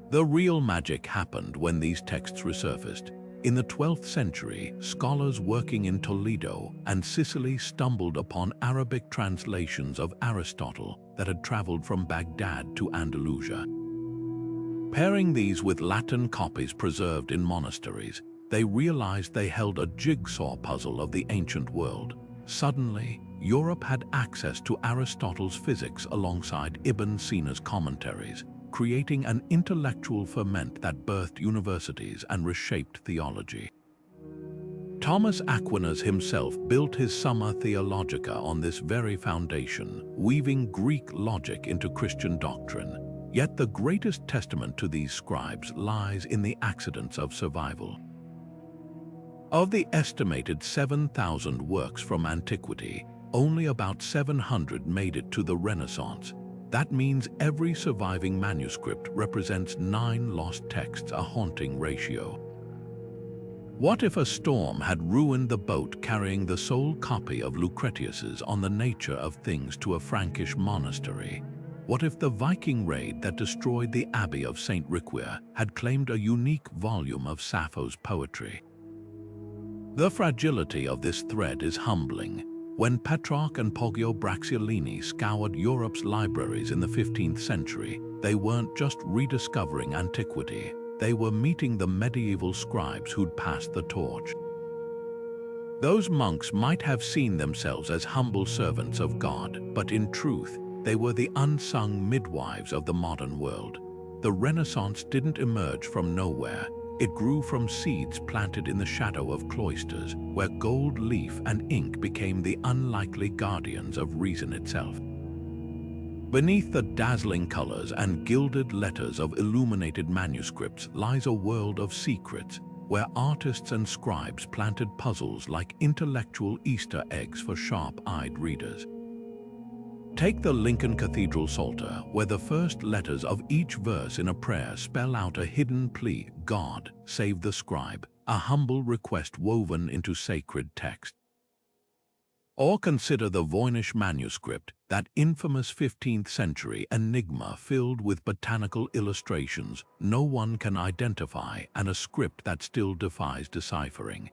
The real magic happened when these texts resurfaced. In the 12th century, scholars working in Toledo and Sicily stumbled upon Arabic translations of Aristotle that had traveled from Baghdad to Andalusia. Pairing these with Latin copies preserved in monasteries, they realized they held a jigsaw puzzle of the ancient world. Suddenly, Europe had access to Aristotle's physics alongside Ibn Sina's commentaries, creating an intellectual ferment that birthed universities and reshaped theology. Thomas Aquinas himself built his Summa Theologica on this very foundation, weaving Greek logic into Christian doctrine. Yet the greatest testament to these scribes lies in the accidents of survival. Of the estimated 7,000 works from antiquity, only about 700 made it to the Renaissance. That means every surviving manuscript represents 9 lost texts, a haunting ratio. What if a storm had ruined the boat carrying the sole copy of Lucretius's On the Nature of Things to a Frankish monastery? What if the Viking raid that destroyed the Abbey of St. Riquer had claimed a unique volume of Sappho's poetry? The fragility of this thread is humbling. When Petrarch and Poggio Bracciolini scoured Europe's libraries in the 15th century, they weren't just rediscovering antiquity, they were meeting the medieval scribes who'd passed the torch. Those monks might have seen themselves as humble servants of God, but in truth, they were the unsung midwives of the modern world. The Renaissance didn't emerge from nowhere. It grew from seeds planted in the shadow of cloisters, where gold leaf and ink became the unlikely guardians of reason itself. Beneath the dazzling colors and gilded letters of illuminated manuscripts lies a world of secrets, where artists and scribes planted puzzles like intellectual Easter eggs for sharp-eyed readers. Take the Lincoln Cathedral Psalter, where the first letters of each verse in a prayer spell out a hidden plea, God, save the scribe, a humble request woven into sacred text. Or consider the Voynich manuscript, that infamous 15th century enigma filled with botanical illustrations no one can identify and a script that still defies deciphering.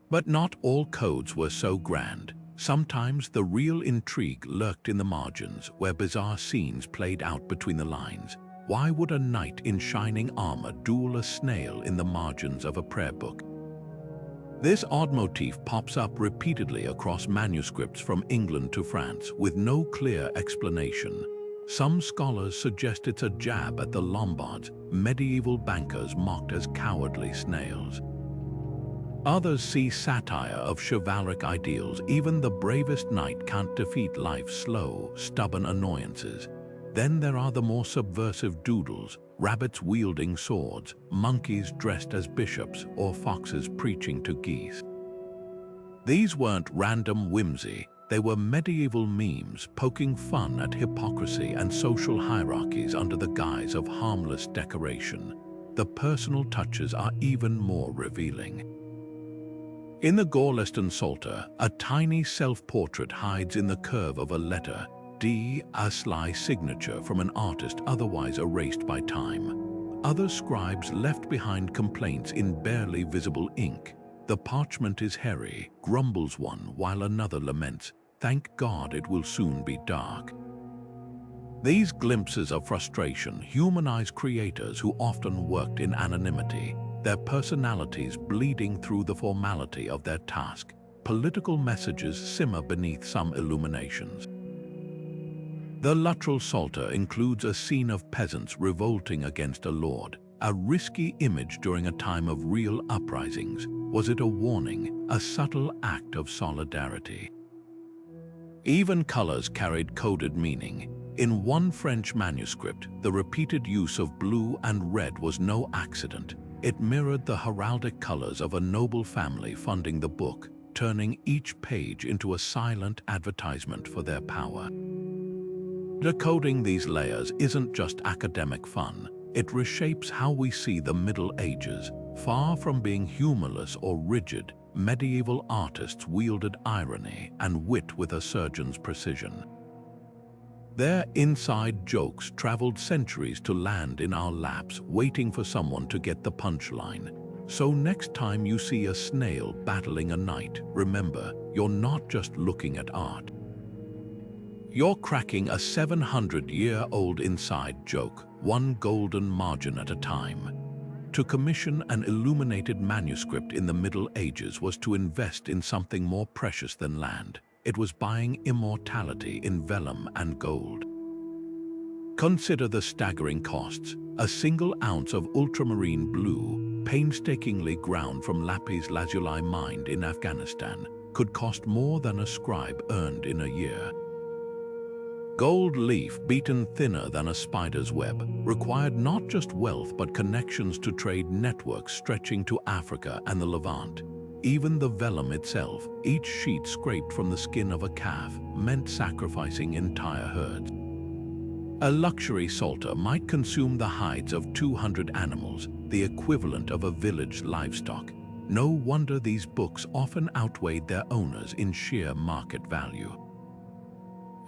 But not all codes were so grand. Sometimes the real intrigue lurked in the margins, where bizarre scenes played out between the lines. Why would a knight in shining armor duel a snail in the margins of a prayer book? This odd motif pops up repeatedly across manuscripts from England to France, with no clear explanation. Some scholars suggest it's a jab at the Lombards, medieval bankers mocked as cowardly snails. Others see satire of chivalric ideals. Even the bravest knight can't defeat life's slow, stubborn annoyances. Then there are the more subversive doodles, rabbits wielding swords, monkeys dressed as bishops, or foxes preaching to geese. These weren't random whimsy, they were medieval memes poking fun at hypocrisy and social hierarchies under the guise of harmless decoration. The personal touches are even more revealing. In the Gorleston Psalter, a tiny self-portrait hides in the curve of a letter D, a sly signature from an artist otherwise erased by time. Other scribes left behind complaints in barely visible ink. The parchment is hairy, grumbles one, while another laments, "Thank God it will soon be dark." These glimpses of frustration humanize creators who often worked in anonymity, their personalities bleeding through the formality of their task. Political messages simmer beneath some illuminations. The Luttrell Psalter includes a scene of peasants revolting against a lord, a risky image during a time of real uprisings. Was it a warning, a subtle act of solidarity? Even colors carried coded meaning. In one French manuscript, the repeated use of blue and red was no accident. It mirrored the heraldic colors of a noble family funding the book, turning each page into a silent advertisement for their power. Decoding these layers isn't just academic fun. It reshapes how we see the Middle Ages. Far from being humorless or rigid, medieval artists wielded irony and wit with a surgeon's precision. Their inside jokes traveled centuries to land in our laps, waiting for someone to get the punchline. So next time you see a snail battling a knight, remember, you're not just looking at art. You're cracking a 700-year-old inside joke, one golden margin at a time. To commission an illuminated manuscript in the Middle Ages was to invest in something more precious than land. It was buying immortality in vellum and gold. Consider the staggering costs. A single ounce of ultramarine blue, painstakingly ground from lapis lazuli mined in Afghanistan, could cost more than a scribe earned in a year. Gold leaf, beaten thinner than a spider's web, required not just wealth but connections to trade networks stretching to Africa and the Levant. Even the vellum itself, each sheet scraped from the skin of a calf, meant sacrificing entire herds. A luxury psalter might consume the hides of 200 animals, the equivalent of a village livestock. No wonder these books often outweighed their owners in sheer market value.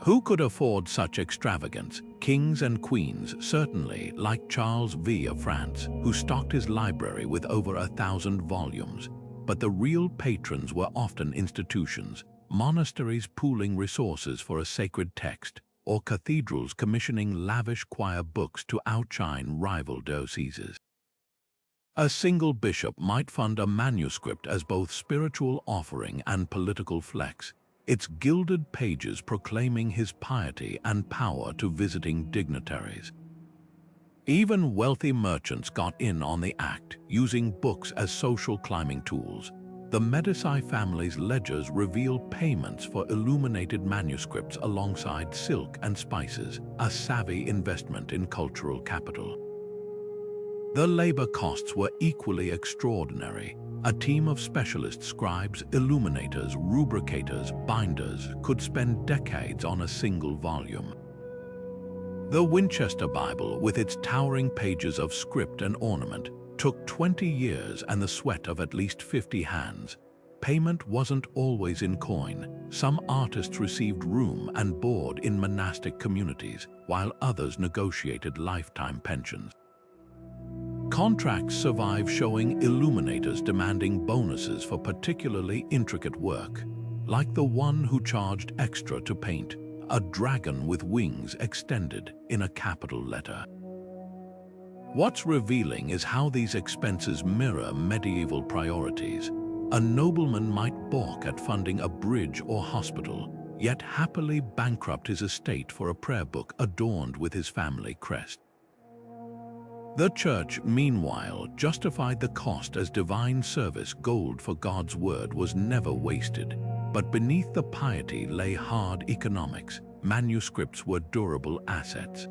Who could afford such extravagance? Kings and queens, certainly, like Charles V of France, who stocked his library with over 1,000 volumes. But the real patrons were often institutions, monasteries pooling resources for a sacred text, or cathedrals commissioning lavish choir books to outshine rival dioceses. A single bishop might fund a manuscript as both spiritual offering and political flex, its gilded pages proclaiming his piety and power to visiting dignitaries. Even wealthy merchants got in on the act, using books as social climbing tools. The Medici family's ledgers reveal payments for illuminated manuscripts alongside silk and spices, a savvy investment in cultural capital. The labor costs were equally extraordinary. A team of specialist scribes, illuminators, rubricators, binders could spend decades on a single volume. The Winchester Bible, with its towering pages of script and ornament, took 20 years and the sweat of at least 50 hands. Payment wasn't always in coin. Some artists received room and board in monastic communities, while others negotiated lifetime pensions. Contracts survive, showing illuminators demanding bonuses for particularly intricate work, like the one who charged extra to paint a dragon with wings extended in a capital letter. What's revealing is how these expenses mirror medieval priorities. A nobleman might balk at funding a bridge or hospital, yet happily bankrupt his estate for a prayer book adorned with his family crest. The church, meanwhile, justified the cost as divine service. Gold for God's word was never wasted. But beneath the piety lay hard economics. Manuscripts were durable assets.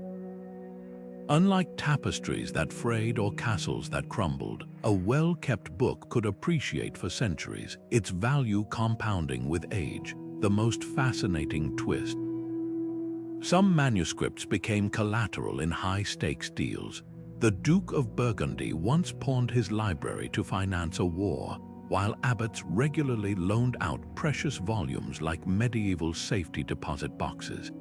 Unlike tapestries that frayed or castles that crumbled, a well-kept book could appreciate for centuries, its value compounding with age. The most fascinating twist. Some manuscripts became collateral in high-stakes deals. The Duke of Burgundy once pawned his library to finance a war, while abbots regularly loaned out precious volumes like medieval safety deposit boxes.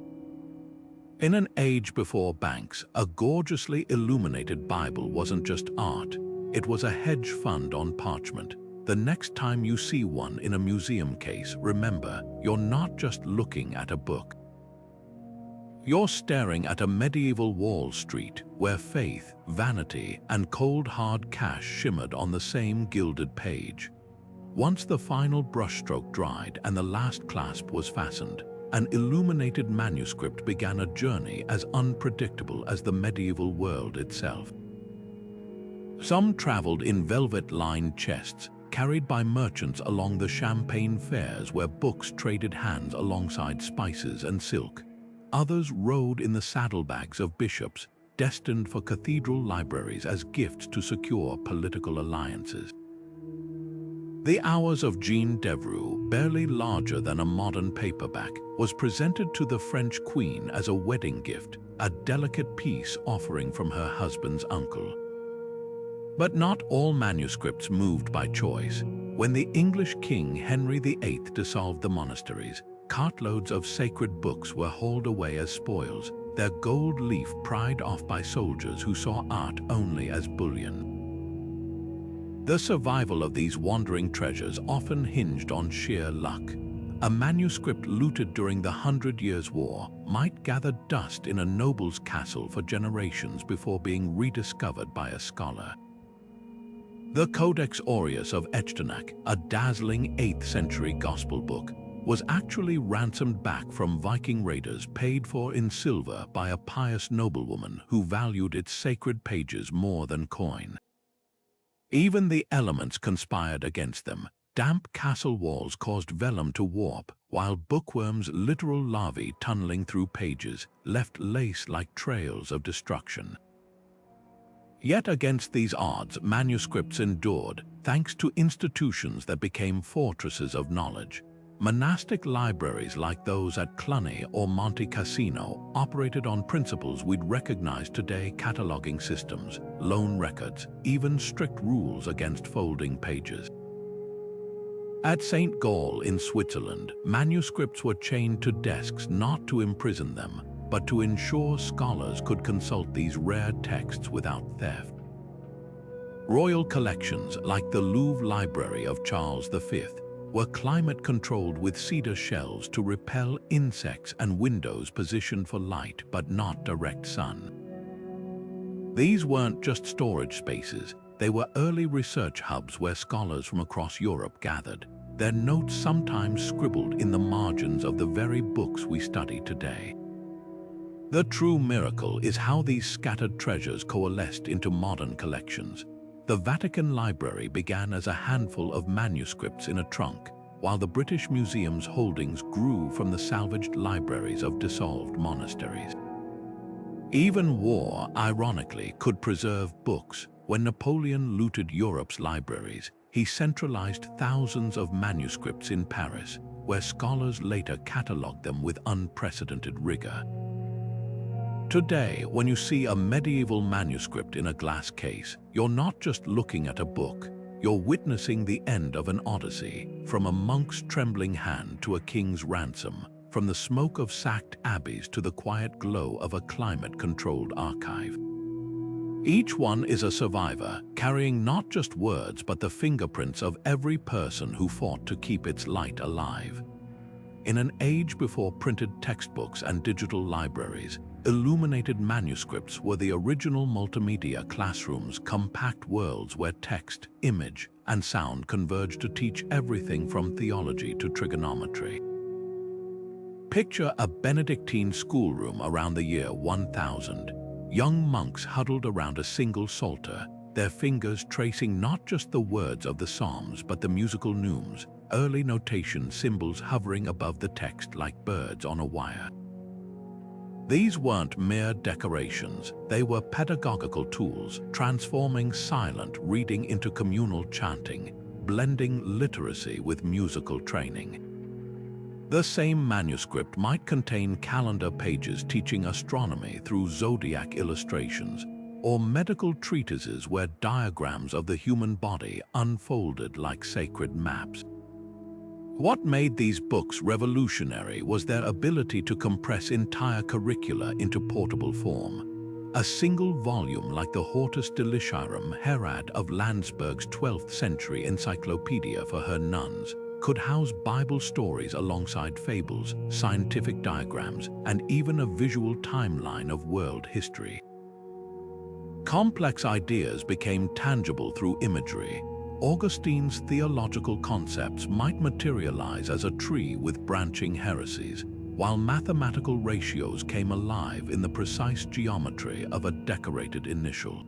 In an age before banks, a gorgeously illuminated Bible wasn't just art, it was a hedge fund on parchment. The next time you see one in a museum case, remember, you're not just looking at a book. You're staring at a medieval Wall Street where faith, vanity, and cold hard cash shimmered on the same gilded page. Once the final brushstroke dried and the last clasp was fastened, an illuminated manuscript began a journey as unpredictable as the medieval world itself. Some traveled in velvet-lined chests, carried by merchants along the Champagne fairs where books traded hands alongside spices and silk. Others rode in the saddlebags of bishops, destined for cathedral libraries as gifts to secure political alliances. The Hours of Jean Devereux, barely larger than a modern paperback, was presented to the French queen as a wedding gift, a delicate piece offering from her husband's uncle. But not all manuscripts moved by choice. When the English King Henry VIII dissolved the monasteries, cartloads of sacred books were hauled away as spoils, their gold leaf pried off by soldiers who saw art only as bullion. The survival of these wandering treasures often hinged on sheer luck. A manuscript looted during the 100 Years' War might gather dust in a noble's castle for generations before being rediscovered by a scholar. The Codex Aureus of Echternach, a dazzling 8th century gospel book, was actually ransomed back from Viking raiders, paid for in silver by a pious noblewoman who valued its sacred pages more than coin. Even the elements conspired against them. Damp castle walls caused vellum to warp, while bookworms, literal larvae tunneling through pages, left lace-like trails of destruction. Yet against these odds, manuscripts endured, thanks to institutions that became fortresses of knowledge. Monastic libraries like those at Cluny or Monte Cassino operated on principles we'd recognize today: cataloging systems, loan records, even strict rules against folding pages. At St. Gall in Switzerland, manuscripts were chained to desks not to imprison them, but to ensure scholars could consult these rare texts without theft. Royal collections, like the Louvre Library of Charles V, were climate-controlled with cedar shelves to repel insects and windows positioned for light but not direct sun. These weren't just storage spaces, they were early research hubs where scholars from across Europe gathered, their notes sometimes scribbled in the margins of the very books we study today. The true miracle is how these scattered treasures coalesced into modern collections. The Vatican Library began as a handful of manuscripts in a trunk, while the British Museum's holdings grew from the salvaged libraries of dissolved monasteries. Even war, ironically, could preserve books. When Napoleon looted Europe's libraries, he centralized thousands of manuscripts in Paris, where scholars later catalogued them with unprecedented rigor. Today, when you see a medieval manuscript in a glass case, you're not just looking at a book, you're witnessing the end of an odyssey, from a monk's trembling hand to a king's ransom, from the smoke of sacked abbeys to the quiet glow of a climate-controlled archive. Each one is a survivor, carrying not just words but the fingerprints of every person who fought to keep its light alive. In an age before printed textbooks and digital libraries, illuminated manuscripts were the original multimedia classrooms, compact worlds where text, image, and sound converged to teach everything from theology to trigonometry. Picture a Benedictine schoolroom around the year 1000. young monks huddled around a single psalter, their fingers tracing not just the words of the psalms but the musical neumes, early notation symbols hovering above the text like birds on a wire. These weren't mere decorations, they were pedagogical tools, transforming silent reading into communal chanting, blending literacy with musical training. The same manuscript might contain calendar pages teaching astronomy through zodiac illustrations, or medical treatises where diagrams of the human body unfolded like sacred maps. What made these books revolutionary was their ability to compress entire curricula into portable form. A single volume like the Hortus Deliciarum Herald of Landsberg's 12th century encyclopedia for her nuns could house Bible stories alongside fables, scientific diagrams, and even a visual timeline of world history. Complex ideas became tangible through imagery. Augustine's theological concepts might materialize as a tree with branching heresies, while mathematical ratios came alive in the precise geometry of a decorated initial.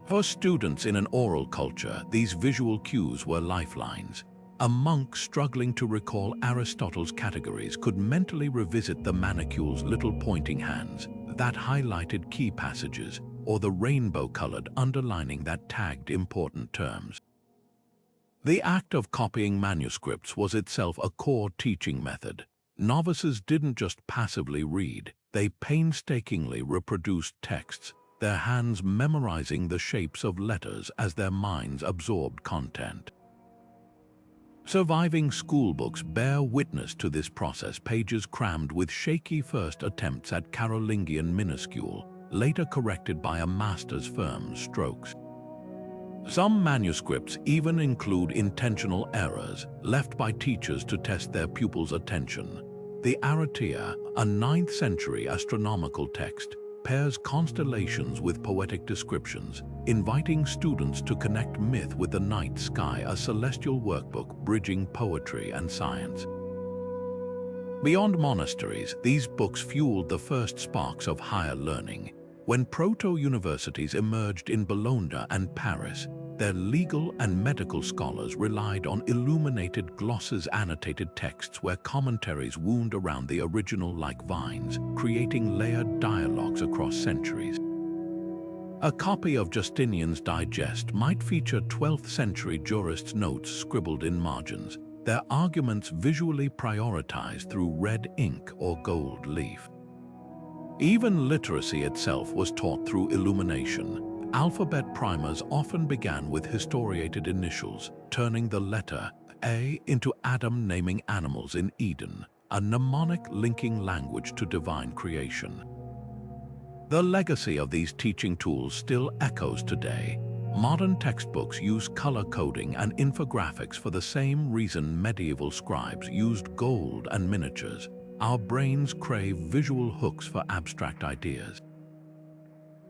For students in an oral culture, these visual cues were lifelines. A monk struggling to recall Aristotle's categories could mentally revisit the manicule's little pointing hands that highlighted key passages, or the rainbow-colored underlining that tagged important terms. The act of copying manuscripts was itself a core teaching method. Novices didn't just passively read, they painstakingly reproduced texts, their hands memorizing the shapes of letters as their minds absorbed content. Surviving schoolbooks bear witness to this process, pages crammed with shaky first attempts at Carolingian minuscule, later corrected by a master's firm strokes. Some manuscripts even include intentional errors left by teachers to test their pupils' attention. The Aratia, a 9th century astronomical text, pairs constellations with poetic descriptions, inviting students to connect myth with the night sky, a celestial workbook bridging poetry and science. Beyond monasteries, these books fueled the first sparks of higher learning. When proto-universities emerged in Bologna and Paris, their legal and medical scholars relied on illuminated glosses, annotated texts where commentaries wound around the original like vines, creating layered dialogues across centuries. A copy of Justinian's Digest might feature 12th century jurists' notes scribbled in margins, their arguments visually prioritized through red ink or gold leaf. Even literacy itself was taught through illumination. Alphabet primers often began with historiated initials, turning the letter A into Adam naming animals in Eden, a mnemonic linking language to divine creation. The legacy of these teaching tools still echoes today. Modern textbooks use color coding and infographics for the same reason medieval scribes used gold and miniatures. Our brains crave visual hooks for abstract ideas.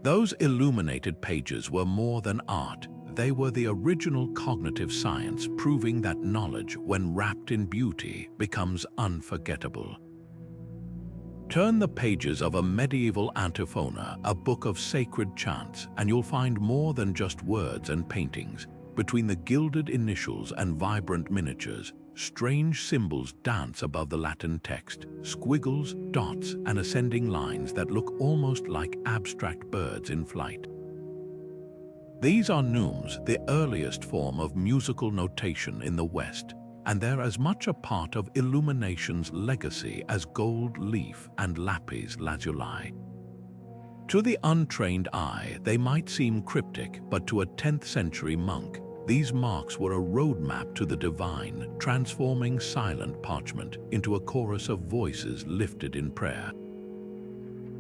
Those illuminated pages were more than art. They were the original cognitive science, proving that knowledge, when wrapped in beauty, becomes unforgettable. Turn the pages of a medieval antiphona, a book of sacred chants, and you'll find more than just words and paintings. Between the gilded initials and vibrant miniatures, strange symbols dance above the Latin text, squiggles, dots, and ascending lines that look almost like abstract birds in flight. These are neumes, the earliest form of musical notation in the West, and they're as much a part of illumination's legacy as gold leaf and lapis lazuli. To the untrained eye, they might seem cryptic, but to a 10th century monk, these marks were a roadmap to the divine, transforming silent parchment into a chorus of voices lifted in prayer.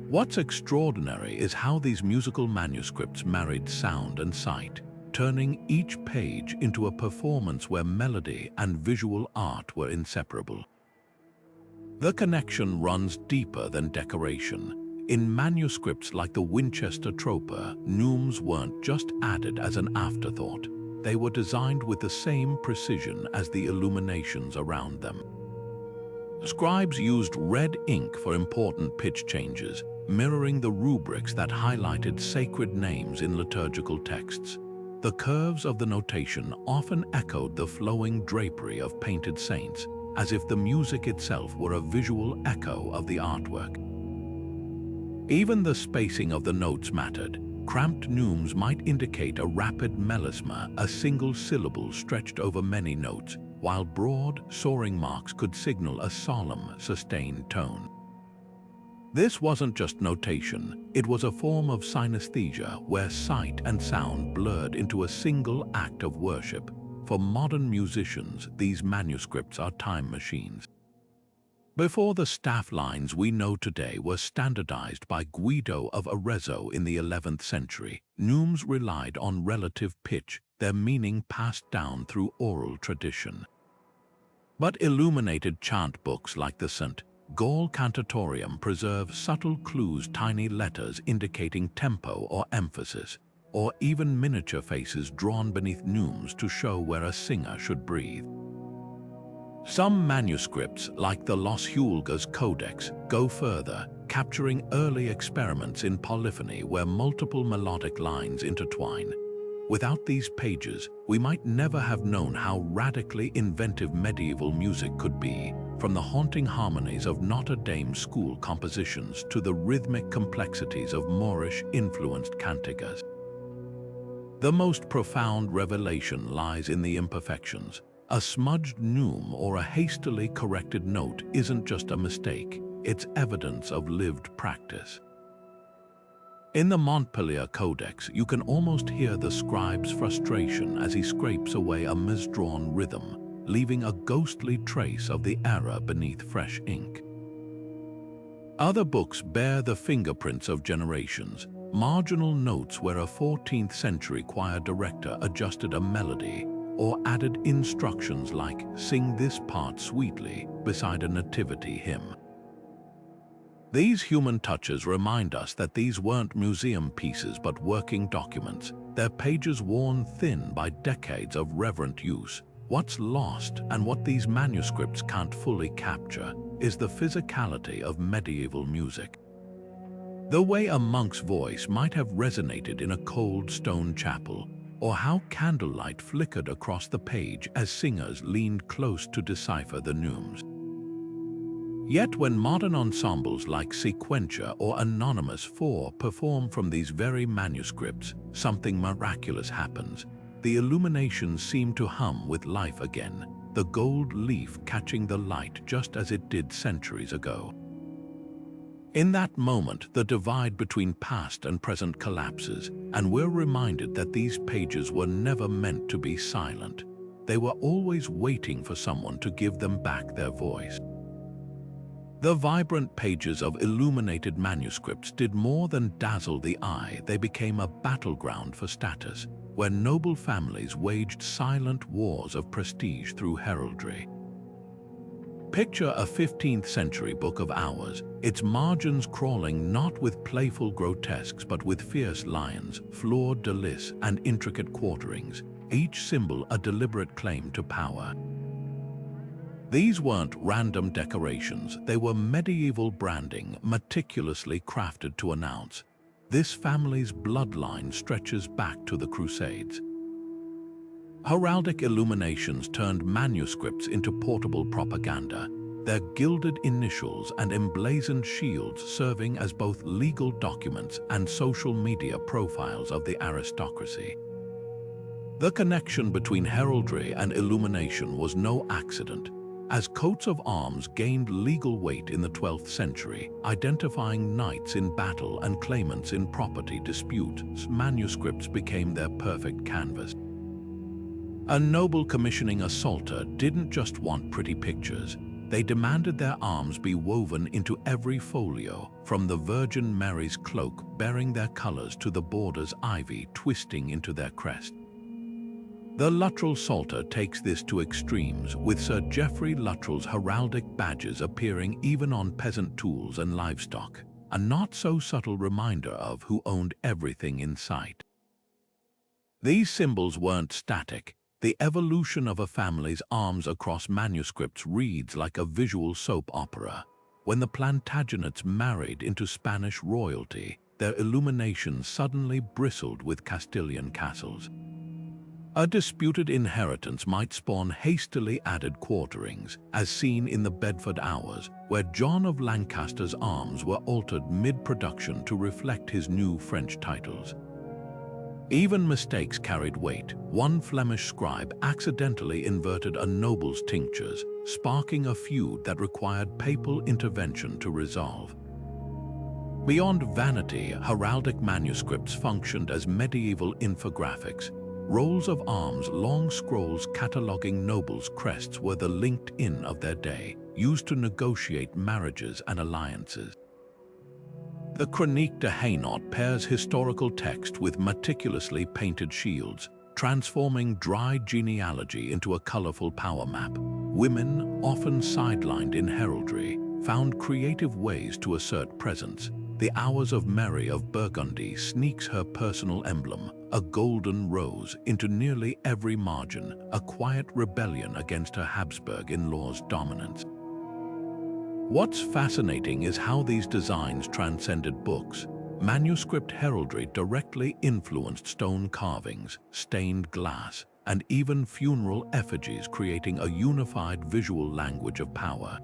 What's extraordinary is how these musical manuscripts married sound and sight, turning each page into a performance where melody and visual art were inseparable. The connection runs deeper than decoration. In manuscripts like the Winchester Troper, neumes weren't just added as an afterthought. They were designed with the same precision as the illuminations around them. Scribes used red ink for important pitch changes, mirroring the rubrics that highlighted sacred names in liturgical texts. The curves of the notation often echoed the flowing drapery of painted saints, as if the music itself were a visual echo of the artwork. Even the spacing of the notes mattered. Cramped neumes might indicate a rapid melisma, a single syllable stretched over many notes, while broad, soaring marks could signal a solemn, sustained tone. This wasn't just notation, it was a form of synesthesia where sight and sound blurred into a single act of worship. For modern musicians, these manuscripts are time machines. Before the staff lines we know today were standardized by Guido of Arezzo in the 11th century, neumes relied on relative pitch, their meaning passed down through oral tradition. But illuminated chant books like the St. Gall Cantatorium preserve subtle clues, tiny letters indicating tempo or emphasis, or even miniature faces drawn beneath neumes to show where a singer should breathe. Some manuscripts, like the Los Huelgas Codex, go further, capturing early experiments in polyphony where multiple melodic lines intertwine. Without these pages, we might never have known how radically inventive medieval music could be, from the haunting harmonies of Notre Dame school compositions to the rhythmic complexities of Moorish-influenced cantigas. The most profound revelation lies in the imperfections. A smudged neume or a hastily corrected note isn't just a mistake, it's evidence of lived practice. In the Montpellier Codex, you can almost hear the scribe's frustration as he scrapes away a misdrawn rhythm, leaving a ghostly trace of the error beneath fresh ink. Other books bear the fingerprints of generations, marginal notes where a 14th century choir director adjusted a melody or added instructions like "sing this part sweetly" beside a nativity hymn. These human touches remind us that these weren't museum pieces but working documents, their pages worn thin by decades of reverent use. What's lost, and what these manuscripts can't fully capture, is the physicality of medieval music. The way a monk's voice might have resonated in a cold stone chapel, or how candlelight flickered across the page as singers leaned close to decipher the neumes. Yet when modern ensembles like Sequentia or Anonymous 4 perform from these very manuscripts, something miraculous happens. The illuminations seem to hum with life again, the gold leaf catching the light just as it did centuries ago. In that moment, the divide between past and present collapses, and we're reminded that these pages were never meant to be silent. They were always waiting for someone to give them back their voice. The vibrant pages of illuminated manuscripts did more than dazzle the eye. They became a battleground for status, where noble families waged silent wars of prestige through heraldry. Picture a 15th century Book of Hours, its margins crawling not with playful grotesques but with fierce lions, fleur-de-lis, and intricate quarterings, each symbol a deliberate claim to power. These weren't random decorations, they were medieval branding meticulously crafted to announce, this family's bloodline stretches back to the Crusades. Heraldic illuminations turned manuscripts into portable propaganda, their gilded initials and emblazoned shields serving as both legal documents and social media profiles of the aristocracy. The connection between heraldry and illumination was no accident, as coats of arms gained legal weight in the 12th century, identifying knights in battle and claimants in property disputes. Manuscripts became their perfect canvas. A noble commissioning a psalter didn't just want pretty pictures, they demanded their arms be woven into every folio, from the Virgin Mary's cloak bearing their colors to the border's ivy twisting into their crest. The Luttrell Psalter takes this to extremes, with Sir Geoffrey Luttrell's heraldic badges appearing even on peasant tools and livestock, a not-so-subtle reminder of who owned everything in sight. These symbols weren't static. The evolution of a family's arms across manuscripts reads like a visual soap opera. When the Plantagenets married into Spanish royalty, their illuminations suddenly bristled with Castilian castles. A disputed inheritance might spawn hastily added quarterings, as seen in the Bedford Hours, where John of Lancaster's arms were altered mid-production to reflect his new French titles. Even mistakes carried weight. One Flemish scribe accidentally inverted a noble's tinctures, sparking a feud that required papal intervention to resolve. Beyond vanity, heraldic manuscripts functioned as medieval infographics. Rolls of arms, long scrolls cataloguing nobles' crests were the LinkedIn of their day, used to negotiate marriages and alliances. The Chronique de Hainaut pairs historical text with meticulously painted shields, transforming dry genealogy into a colorful power map. Women, often sidelined in heraldry, found creative ways to assert presence. The Hours of Mary of Burgundy sneaks her personal emblem, a golden rose, into nearly every margin, a quiet rebellion against her Habsburg in-law's dominance. What's fascinating is how these designs transcended books. Manuscript heraldry directly influenced stone carvings, stained glass, and even funeral effigies, creating a unified visual language of power.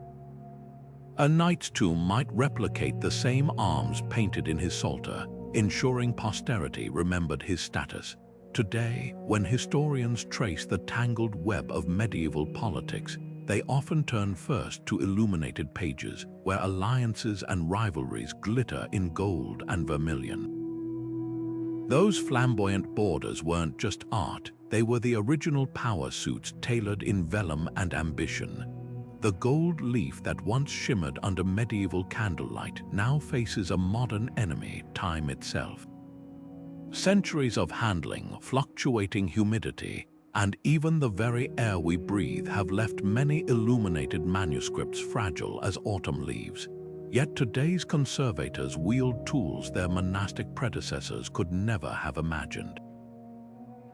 A knight's tomb might replicate the same arms painted in his psalter, ensuring posterity remembered his status. Today, when historians trace the tangled web of medieval politics, they often turn first to illuminated pages, where alliances and rivalries glitter in gold and vermilion. Those flamboyant borders weren't just art, they were the original power suits tailored in vellum and ambition. The gold leaf that once shimmered under medieval candlelight now faces a modern enemy, time itself. Centuries of handling, fluctuating humidity, and even the very air we breathe have left many illuminated manuscripts fragile as autumn leaves. Yet today's conservators wield tools their monastic predecessors could never have imagined.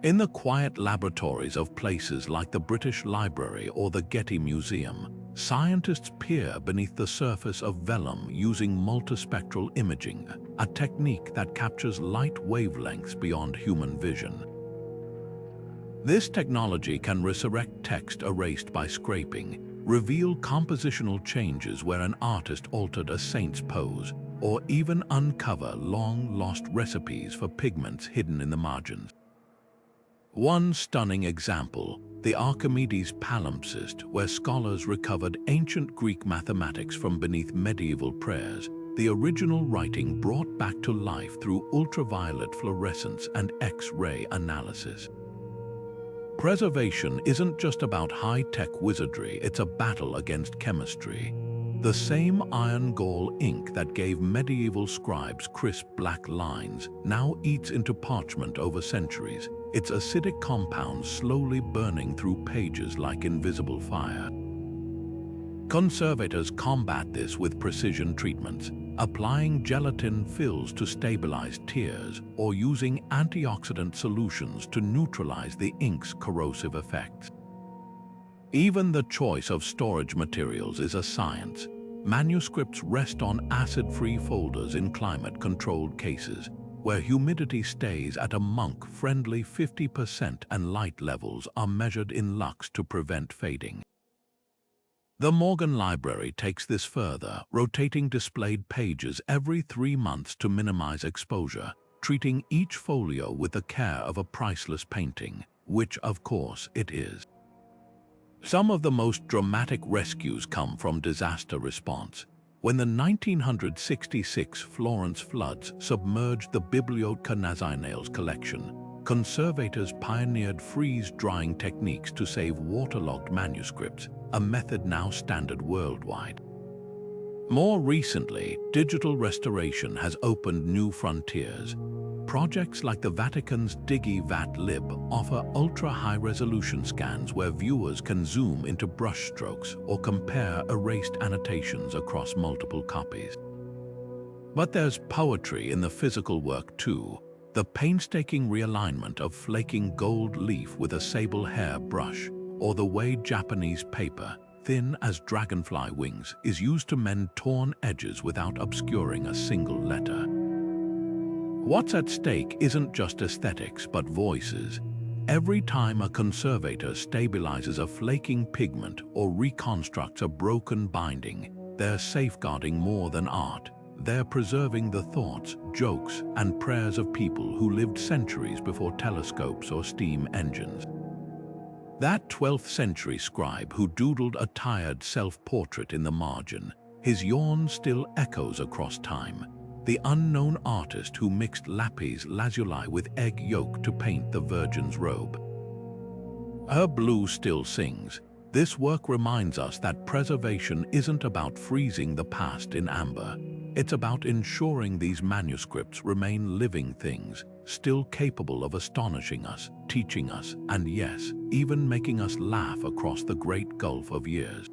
In the quiet laboratories of places like the British Library or the Getty Museum, scientists peer beneath the surface of vellum using multispectral imaging, a technique that captures light wavelengths beyond human vision. This technology can resurrect text erased by scraping, reveal compositional changes where an artist altered a saint's pose, or even uncover long-lost recipes for pigments hidden in the margins. One stunning example, the Archimedes palimpsest, where scholars recovered ancient Greek mathematics from beneath medieval prayers, the original writing brought back to life through ultraviolet fluorescence and X-ray analysis. Preservation isn't just about high-tech wizardry, it's a battle against chemistry. The same iron gall ink that gave medieval scribes crisp black lines now eats into parchment over centuries, its acidic compounds slowly burning through pages like invisible fire. Conservators combat this with precision treatments, applying gelatin fills to stabilize tears or using antioxidant solutions to neutralize the ink's corrosive effects. Even the choice of storage materials is a science. Manuscripts rest on acid-free folders in climate-controlled cases, where humidity stays at a monk-friendly 50% and light levels are measured in lux to prevent fading. The Morgan Library takes this further, rotating displayed pages every 3 months to minimize exposure, treating each folio with the care of a priceless painting, which, of course, it is. Some of the most dramatic rescues come from disaster response. When the 1966 Florence floods submerged the Bibliotheca Nationale's collection, conservators pioneered freeze-drying techniques to save waterlogged manuscripts, a method now standard worldwide. More recently, digital restoration has opened new frontiers. Projects like the Vatican's DigiVat-Lib offer ultra-high-resolution scans where viewers can zoom into brushstrokes or compare erased annotations across multiple copies. But there's poetry in the physical work too. The painstaking realignment of flaking gold leaf with a sable hair brush, or the way Japanese paper, thin as dragonfly wings, is used to mend torn edges without obscuring a single letter. What's at stake isn't just aesthetics, but voices. Every time a conservator stabilizes a flaking pigment or reconstructs a broken binding, they're safeguarding more than art. They're preserving the thoughts, jokes, and prayers of people who lived centuries before telescopes or steam engines. That 12th century scribe who doodled a tired self-portrait in the margin, his yawn still echoes across time. The unknown artist who mixed lapis lazuli with egg yolk to paint the Virgin's robe. Her blue still sings. This work reminds us that preservation isn't about freezing the past in amber. It's about ensuring these manuscripts remain living things, still capable of astonishing us, teaching us, and yes, even making us laugh across the great gulf of years.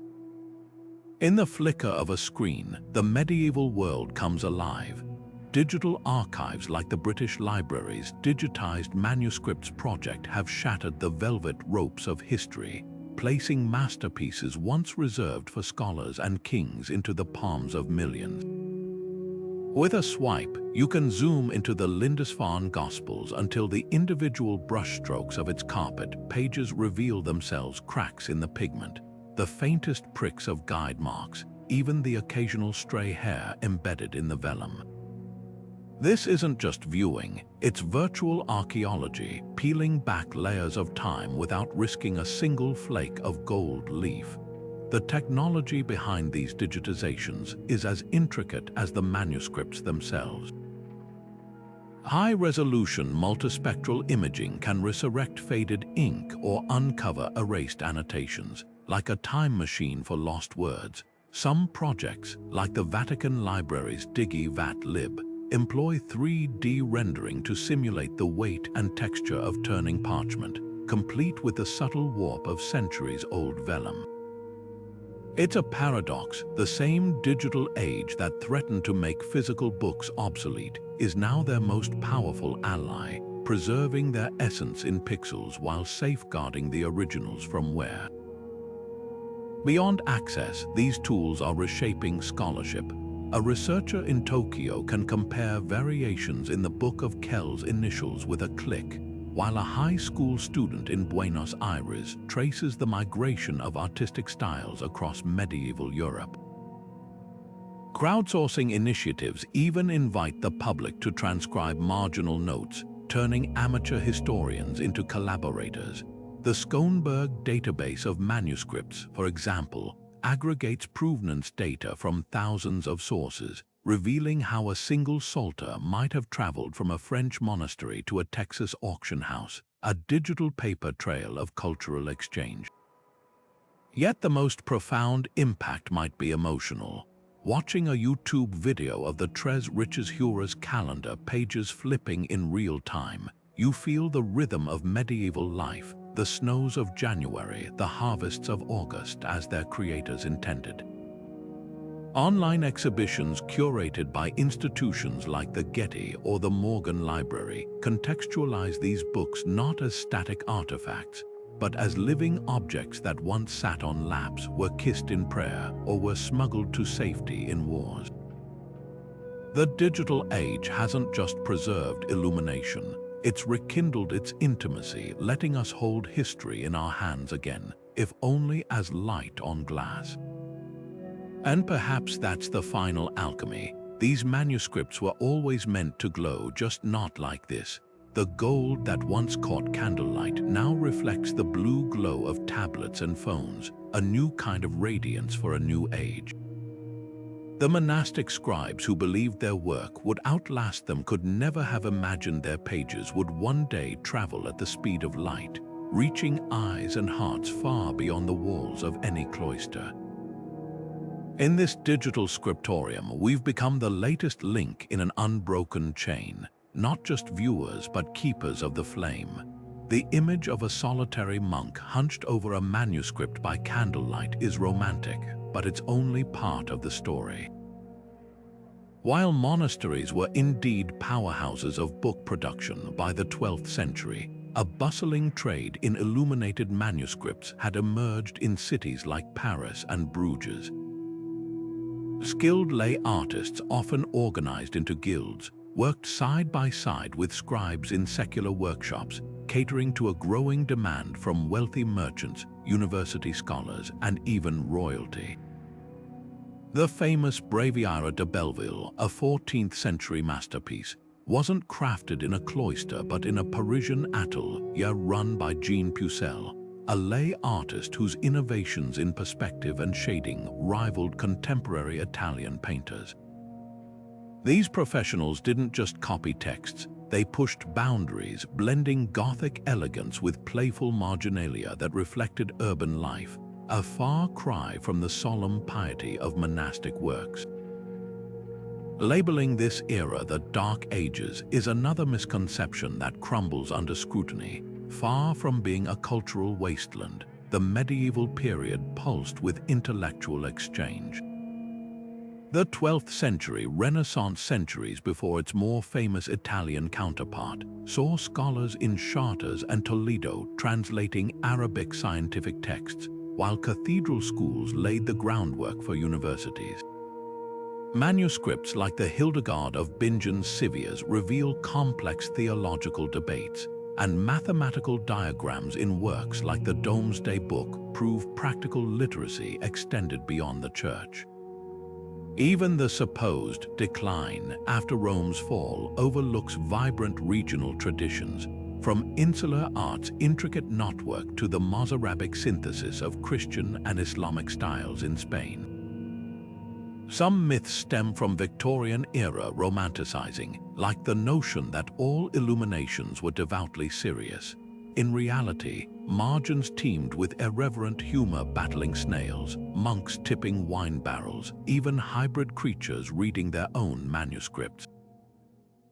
In the flicker of a screen, the medieval world comes alive. Digital archives like the British Library's Digitized Manuscripts project have shattered the velvet ropes of history, placing masterpieces once reserved for scholars and kings into the palms of millions. With a swipe, you can zoom into the Lindisfarne Gospels until the individual brushstrokes of its carpet pages reveal themselves cracks in the pigment, the faintest pricks of guide marks, even the occasional stray hair embedded in the vellum. This isn't just viewing, it's virtual archaeology, peeling back layers of time without risking a single flake of gold leaf. The technology behind these digitizations is as intricate as the manuscripts themselves. High-resolution multispectral imaging can resurrect faded ink or uncover erased annotations, like a time machine for lost words. Some projects, like the Vatican Library's DigiVat-Lib, employ 3D rendering to simulate the weight and texture of turning parchment, complete with the subtle warp of centuries-old vellum. It's a paradox. The same digital age that threatened to make physical books obsolete is now their most powerful ally, preserving their essence in pixels while safeguarding the originals from wear. Beyond access, these tools are reshaping scholarship. A researcher in Tokyo can compare variations in the Book of Kells initials with a click, while a high school student in Buenos Aires traces the migration of artistic styles across medieval Europe. Crowdsourcing initiatives even invite the public to transcribe marginal notes, turning amateur historians into collaborators. The Schoenberg database of manuscripts, for example, aggregates provenance data from thousands of sources, revealing how a single psalter might have traveled from a French monastery to a Texas auction house, a digital paper trail of cultural exchange. Yet the most profound impact might be emotional. Watching a YouTube video of the Tres Riches Hura's calendar pages flipping in real time, you feel the rhythm of medieval life, the snows of January, the harvests of August as their creators intended. Online exhibitions curated by institutions like the Getty or the Morgan Library contextualize these books not as static artifacts, but as living objects that once sat on laps, were kissed in prayer, or were smuggled to safety in wars. The digital age hasn't just preserved illumination, it's rekindled its intimacy, letting us hold history in our hands again, if only as light on glass. And perhaps that's the final alchemy. These manuscripts were always meant to glow, just not like this. The gold that once caught candlelight now reflects the blue glow of tablets and phones, a new kind of radiance for a new age. The monastic scribes who believed their work would outlast them could never have imagined their pages would one day travel at the speed of light, reaching eyes and hearts far beyond the walls of any cloister. In this digital scriptorium, we've become the latest link in an unbroken chain, not just viewers but keepers of the flame. The image of a solitary monk hunched over a manuscript by candlelight is romantic, but it's only part of the story. While monasteries were indeed powerhouses of book production by the 12th century, A bustling trade in illuminated manuscripts had emerged in cities like Paris and Bruges. Skilled lay artists, often organized into guilds, worked side by side with scribes in secular workshops, catering to a growing demand from wealthy merchants, university scholars, and even royalty. The famous Breviaire de Belleville, a 14th-century masterpiece, wasn't crafted in a cloister but in a Parisian atelier run by Jean Pucelle, a lay artist whose innovations in perspective and shading rivaled contemporary Italian painters. These professionals didn't just copy texts, they pushed boundaries, blending Gothic elegance with playful marginalia that reflected urban life, a far cry from the solemn piety of monastic works. Labeling this era the Dark Ages is another misconception that crumbles under scrutiny. Far from being a cultural wasteland, the medieval period pulsed with intellectual exchange. The 12th century, Renaissance centuries before its more famous Italian counterpart, saw scholars in Chartres and Toledo translating Arabic scientific texts, while cathedral schools laid the groundwork for universities. Manuscripts like the Hildegard of Bingen's Civiers reveal complex theological debates, and mathematical diagrams in works like the Domesday Book prove practical literacy extended beyond the church. Even the supposed decline after Rome's fall overlooks vibrant regional traditions, from insular art's intricate knotwork to the Mozarabic synthesis of Christian and Islamic styles in Spain. Some myths stem from Victorian-era romanticizing, like the notion that all illuminations were devoutly serious. In reality, margins teemed with irreverent humor battling snails, monks tipping wine barrels, even hybrid creatures reading their own manuscripts.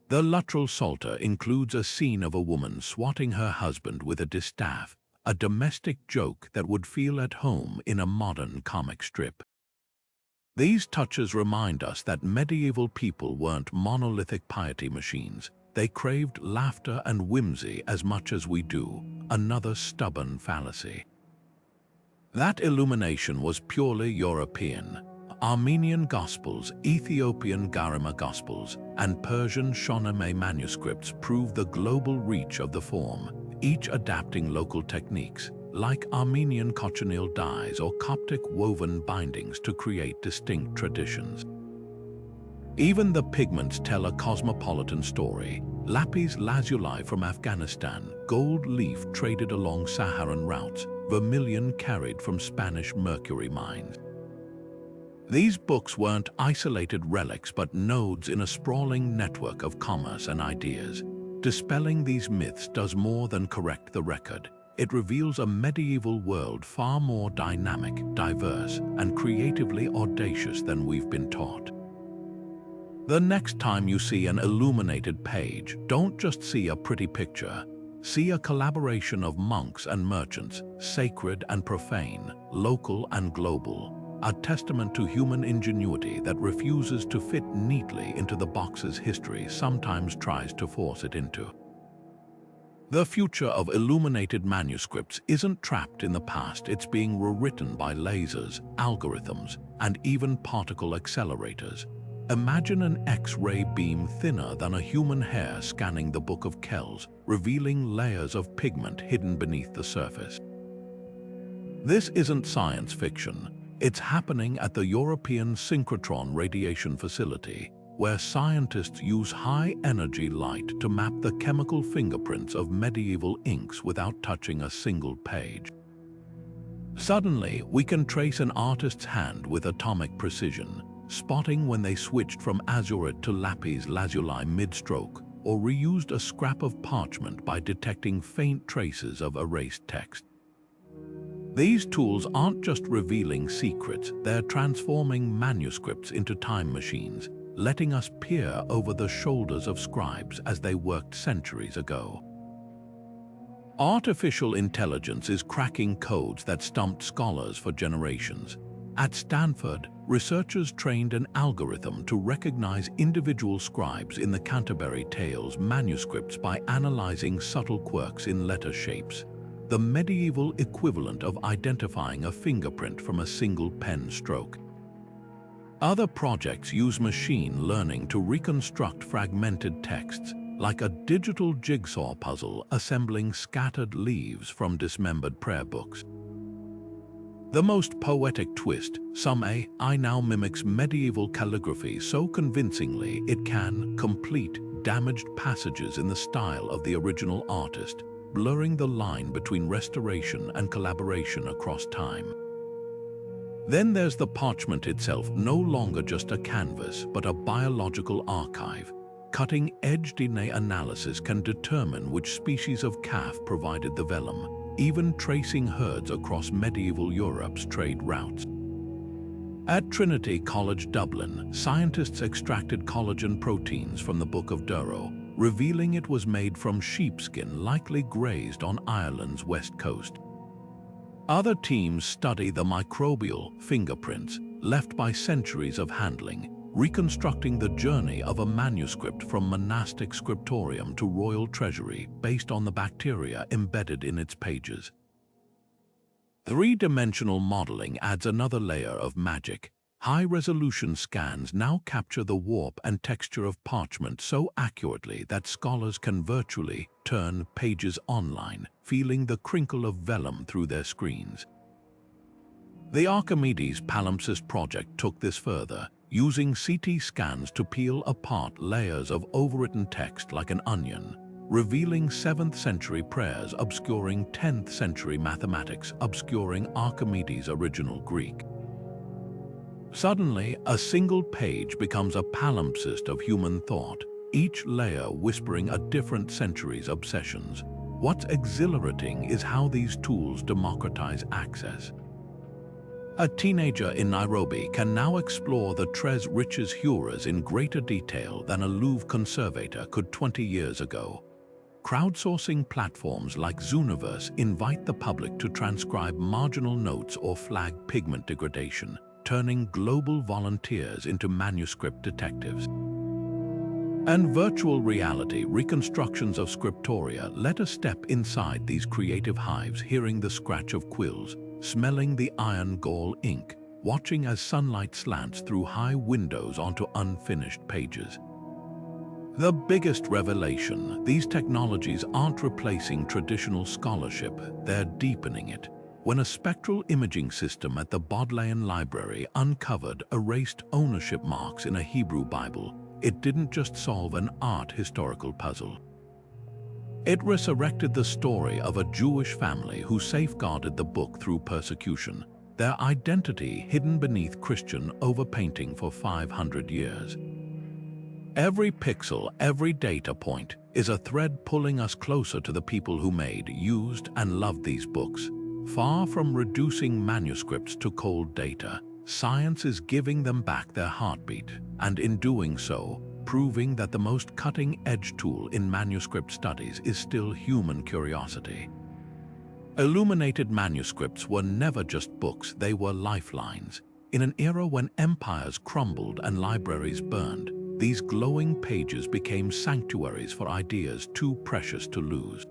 The Luttrell Psalter includes a scene of a woman swatting her husband with a distaff, a domestic joke that would feel at home in a modern comic strip. These touches remind us that medieval people weren't monolithic piety machines. They craved laughter and whimsy as much as we do, another stubborn fallacy. That illumination was purely European. Armenian Gospels, Ethiopian Garima Gospels, and Persian Charlemagne manuscripts prove the global reach of the form, each adapting local techniques, like Armenian cochineal dyes or Coptic woven bindings to create distinct traditions. Even the pigments tell a cosmopolitan story. Lapis lazuli from Afghanistan, gold leaf traded along Saharan routes, vermilion carried from Spanish mercury mines. These books weren't isolated relics but nodes in a sprawling network of commerce and ideas. Dispelling these myths does more than correct the record. It reveals a medieval world far more dynamic, diverse, and creatively audacious than we've been taught. The next time you see an illuminated page, don't just see a pretty picture. See a collaboration of monks and merchants, sacred and profane, local and global, a testament to human ingenuity that refuses to fit neatly into the boxes history sometimes tries to force it into. The future of illuminated manuscripts isn't trapped in the past, it's being rewritten by lasers, algorithms, and even particle accelerators. Imagine an X-ray beam thinner than a human hair scanning the Book of Kells, revealing layers of pigment hidden beneath the surface. This isn't science fiction. It's happening at the European Synchrotron Radiation Facility, where scientists use high-energy light to map the chemical fingerprints of medieval inks without touching a single page. Suddenly, we can trace an artist's hand with atomic precision, spotting when they switched from azurit to lapis lazuli mid-stroke, or reused a scrap of parchment by detecting faint traces of erased text. These tools aren't just revealing secrets, they're transforming manuscripts into time machines, letting us peer over the shoulders of scribes as they worked centuries ago. Artificial intelligence is cracking codes that stumped scholars for generations, At Stanford, researchers trained an algorithm to recognize individual scribes in the Canterbury Tales manuscripts by analyzing subtle quirks in letter shapes, the medieval equivalent of identifying a fingerprint from a single pen stroke. Other projects use machine learning to reconstruct fragmented texts, like a digital jigsaw puzzle assembling scattered leaves from dismembered prayer books. The most poetic twist, some AI now mimics medieval calligraphy so convincingly it can complete damaged passages in the style of the original artist, blurring the line between restoration and collaboration across time. Then there's the parchment itself, no longer just a canvas, but a biological archive. Cutting-edge DNA analysis can determine which species of calf provided the vellum, even tracing herds across medieval Europe's trade routes. At Trinity College Dublin, scientists extracted collagen proteins from the Book of Kells, revealing it was made from sheepskin likely grazed on Ireland's west coast. Other teams study the microbial fingerprints left by centuries of handling, reconstructing the journey of a manuscript from monastic scriptorium to royal treasury based on the bacteria embedded in its pages. Three-dimensional modeling adds another layer of magic. High-resolution scans now capture the warp and texture of parchment so accurately that scholars can virtually turn pages online, feeling the crinkle of vellum through their screens. The Archimedes palimpsest project took this further, using CT scans to peel apart layers of overwritten text like an onion, revealing 7th century prayers obscuring 10th century mathematics, obscuring Archimedes' original Greek. Suddenly, a single page becomes a palimpsest of human thought, each layer whispering a different century's obsessions. What's exhilarating is how these tools democratize access. A teenager in Nairobi can now explore the Tres Riches Juras in greater detail than a Louvre conservator could 20 years ago. Crowdsourcing platforms like Zooniverse invite the public to transcribe marginal notes or flag pigment degradation, turning global volunteers into manuscript detectives. And virtual reality reconstructions of Scriptoria let us step inside these creative hives, hearing the scratch of quills, smelling the iron gall ink, watching as sunlight slants through high windows onto unfinished pages. The biggest revelation, these technologies aren't replacing traditional scholarship, they're deepening it. When a spectral imaging system at the Bodleian Library uncovered erased ownership marks in a Hebrew Bible, it didn't just solve an art historical puzzle. It resurrected the story of a Jewish family who safeguarded the book through persecution, their identity hidden beneath Christian overpainting for 500 years. Every pixel, every data point, is a thread pulling us closer to the people who made, used, and loved these books. Far from reducing manuscripts to cold data, science is giving them back their heartbeat, and in doing so, proving that the most cutting-edge tool in manuscript studies is still human curiosity. Illuminated manuscripts were never just books, they were lifelines. In an era when empires crumbled and libraries burned, these glowing pages became sanctuaries for ideas too precious to lose.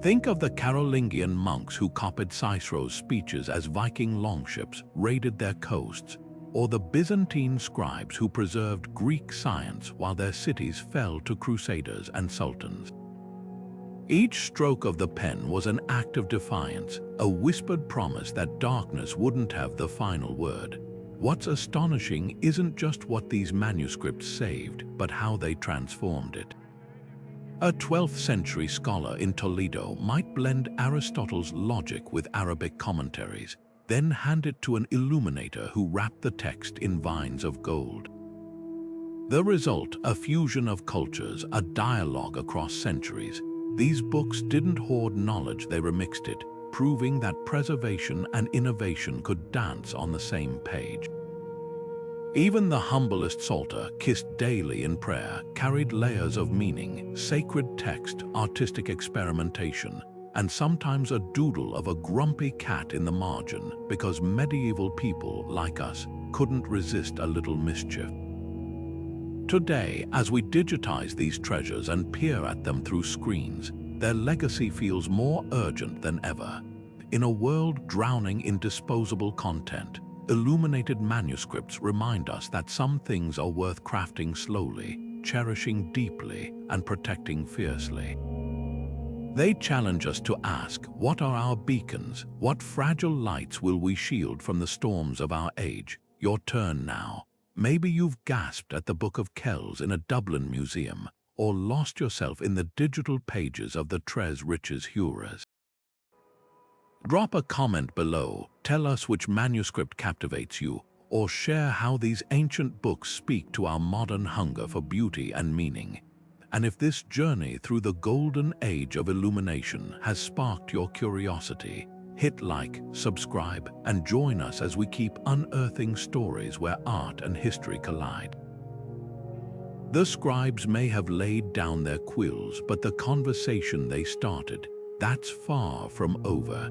Think of the Carolingian monks who copied Cicero's speeches as Viking longships raided their coasts, or the Byzantine scribes who preserved Greek science while their cities fell to crusaders and sultans. Each stroke of the pen was an act of defiance, a whispered promise that darkness wouldn't have the final word. What's astonishing isn't just what these manuscripts saved, but how they transformed it. A 12th century scholar in Toledo might blend Aristotle's logic with Arabic commentaries, then hand it to an illuminator who wrapped the text in vines of gold. The result, a fusion of cultures, a dialogue across centuries. These books didn't hoard knowledge, they remixed it, proving that preservation and innovation could dance on the same page. Even the humblest psalter, kissed daily in prayer, carried layers of meaning, sacred text, artistic experimentation. and sometimes a doodle of a grumpy cat in the margin because medieval people like us couldn't resist a little mischief. Today, as we digitize these treasures and peer at them through screens, their legacy feels more urgent than ever. In a world drowning in disposable content, illuminated manuscripts remind us that some things are worth crafting slowly, cherishing deeply, and protecting fiercely. They challenge us to ask, what are our beacons? What fragile lights will we shield from the storms of our age? Your turn now. Maybe you've gasped at the Book of Kells in a Dublin museum, or lost yourself in the digital pages of the Tres Riches Hures. Drop a comment below, tell us which manuscript captivates you, or share how these ancient books speak to our modern hunger for beauty and meaning. And if this journey through the golden age of illumination has sparked your curiosity, hit like, subscribe, and join us as we keep unearthing stories where art and history collide. The scribes may have laid down their quills, but the conversation they started, that's far from over.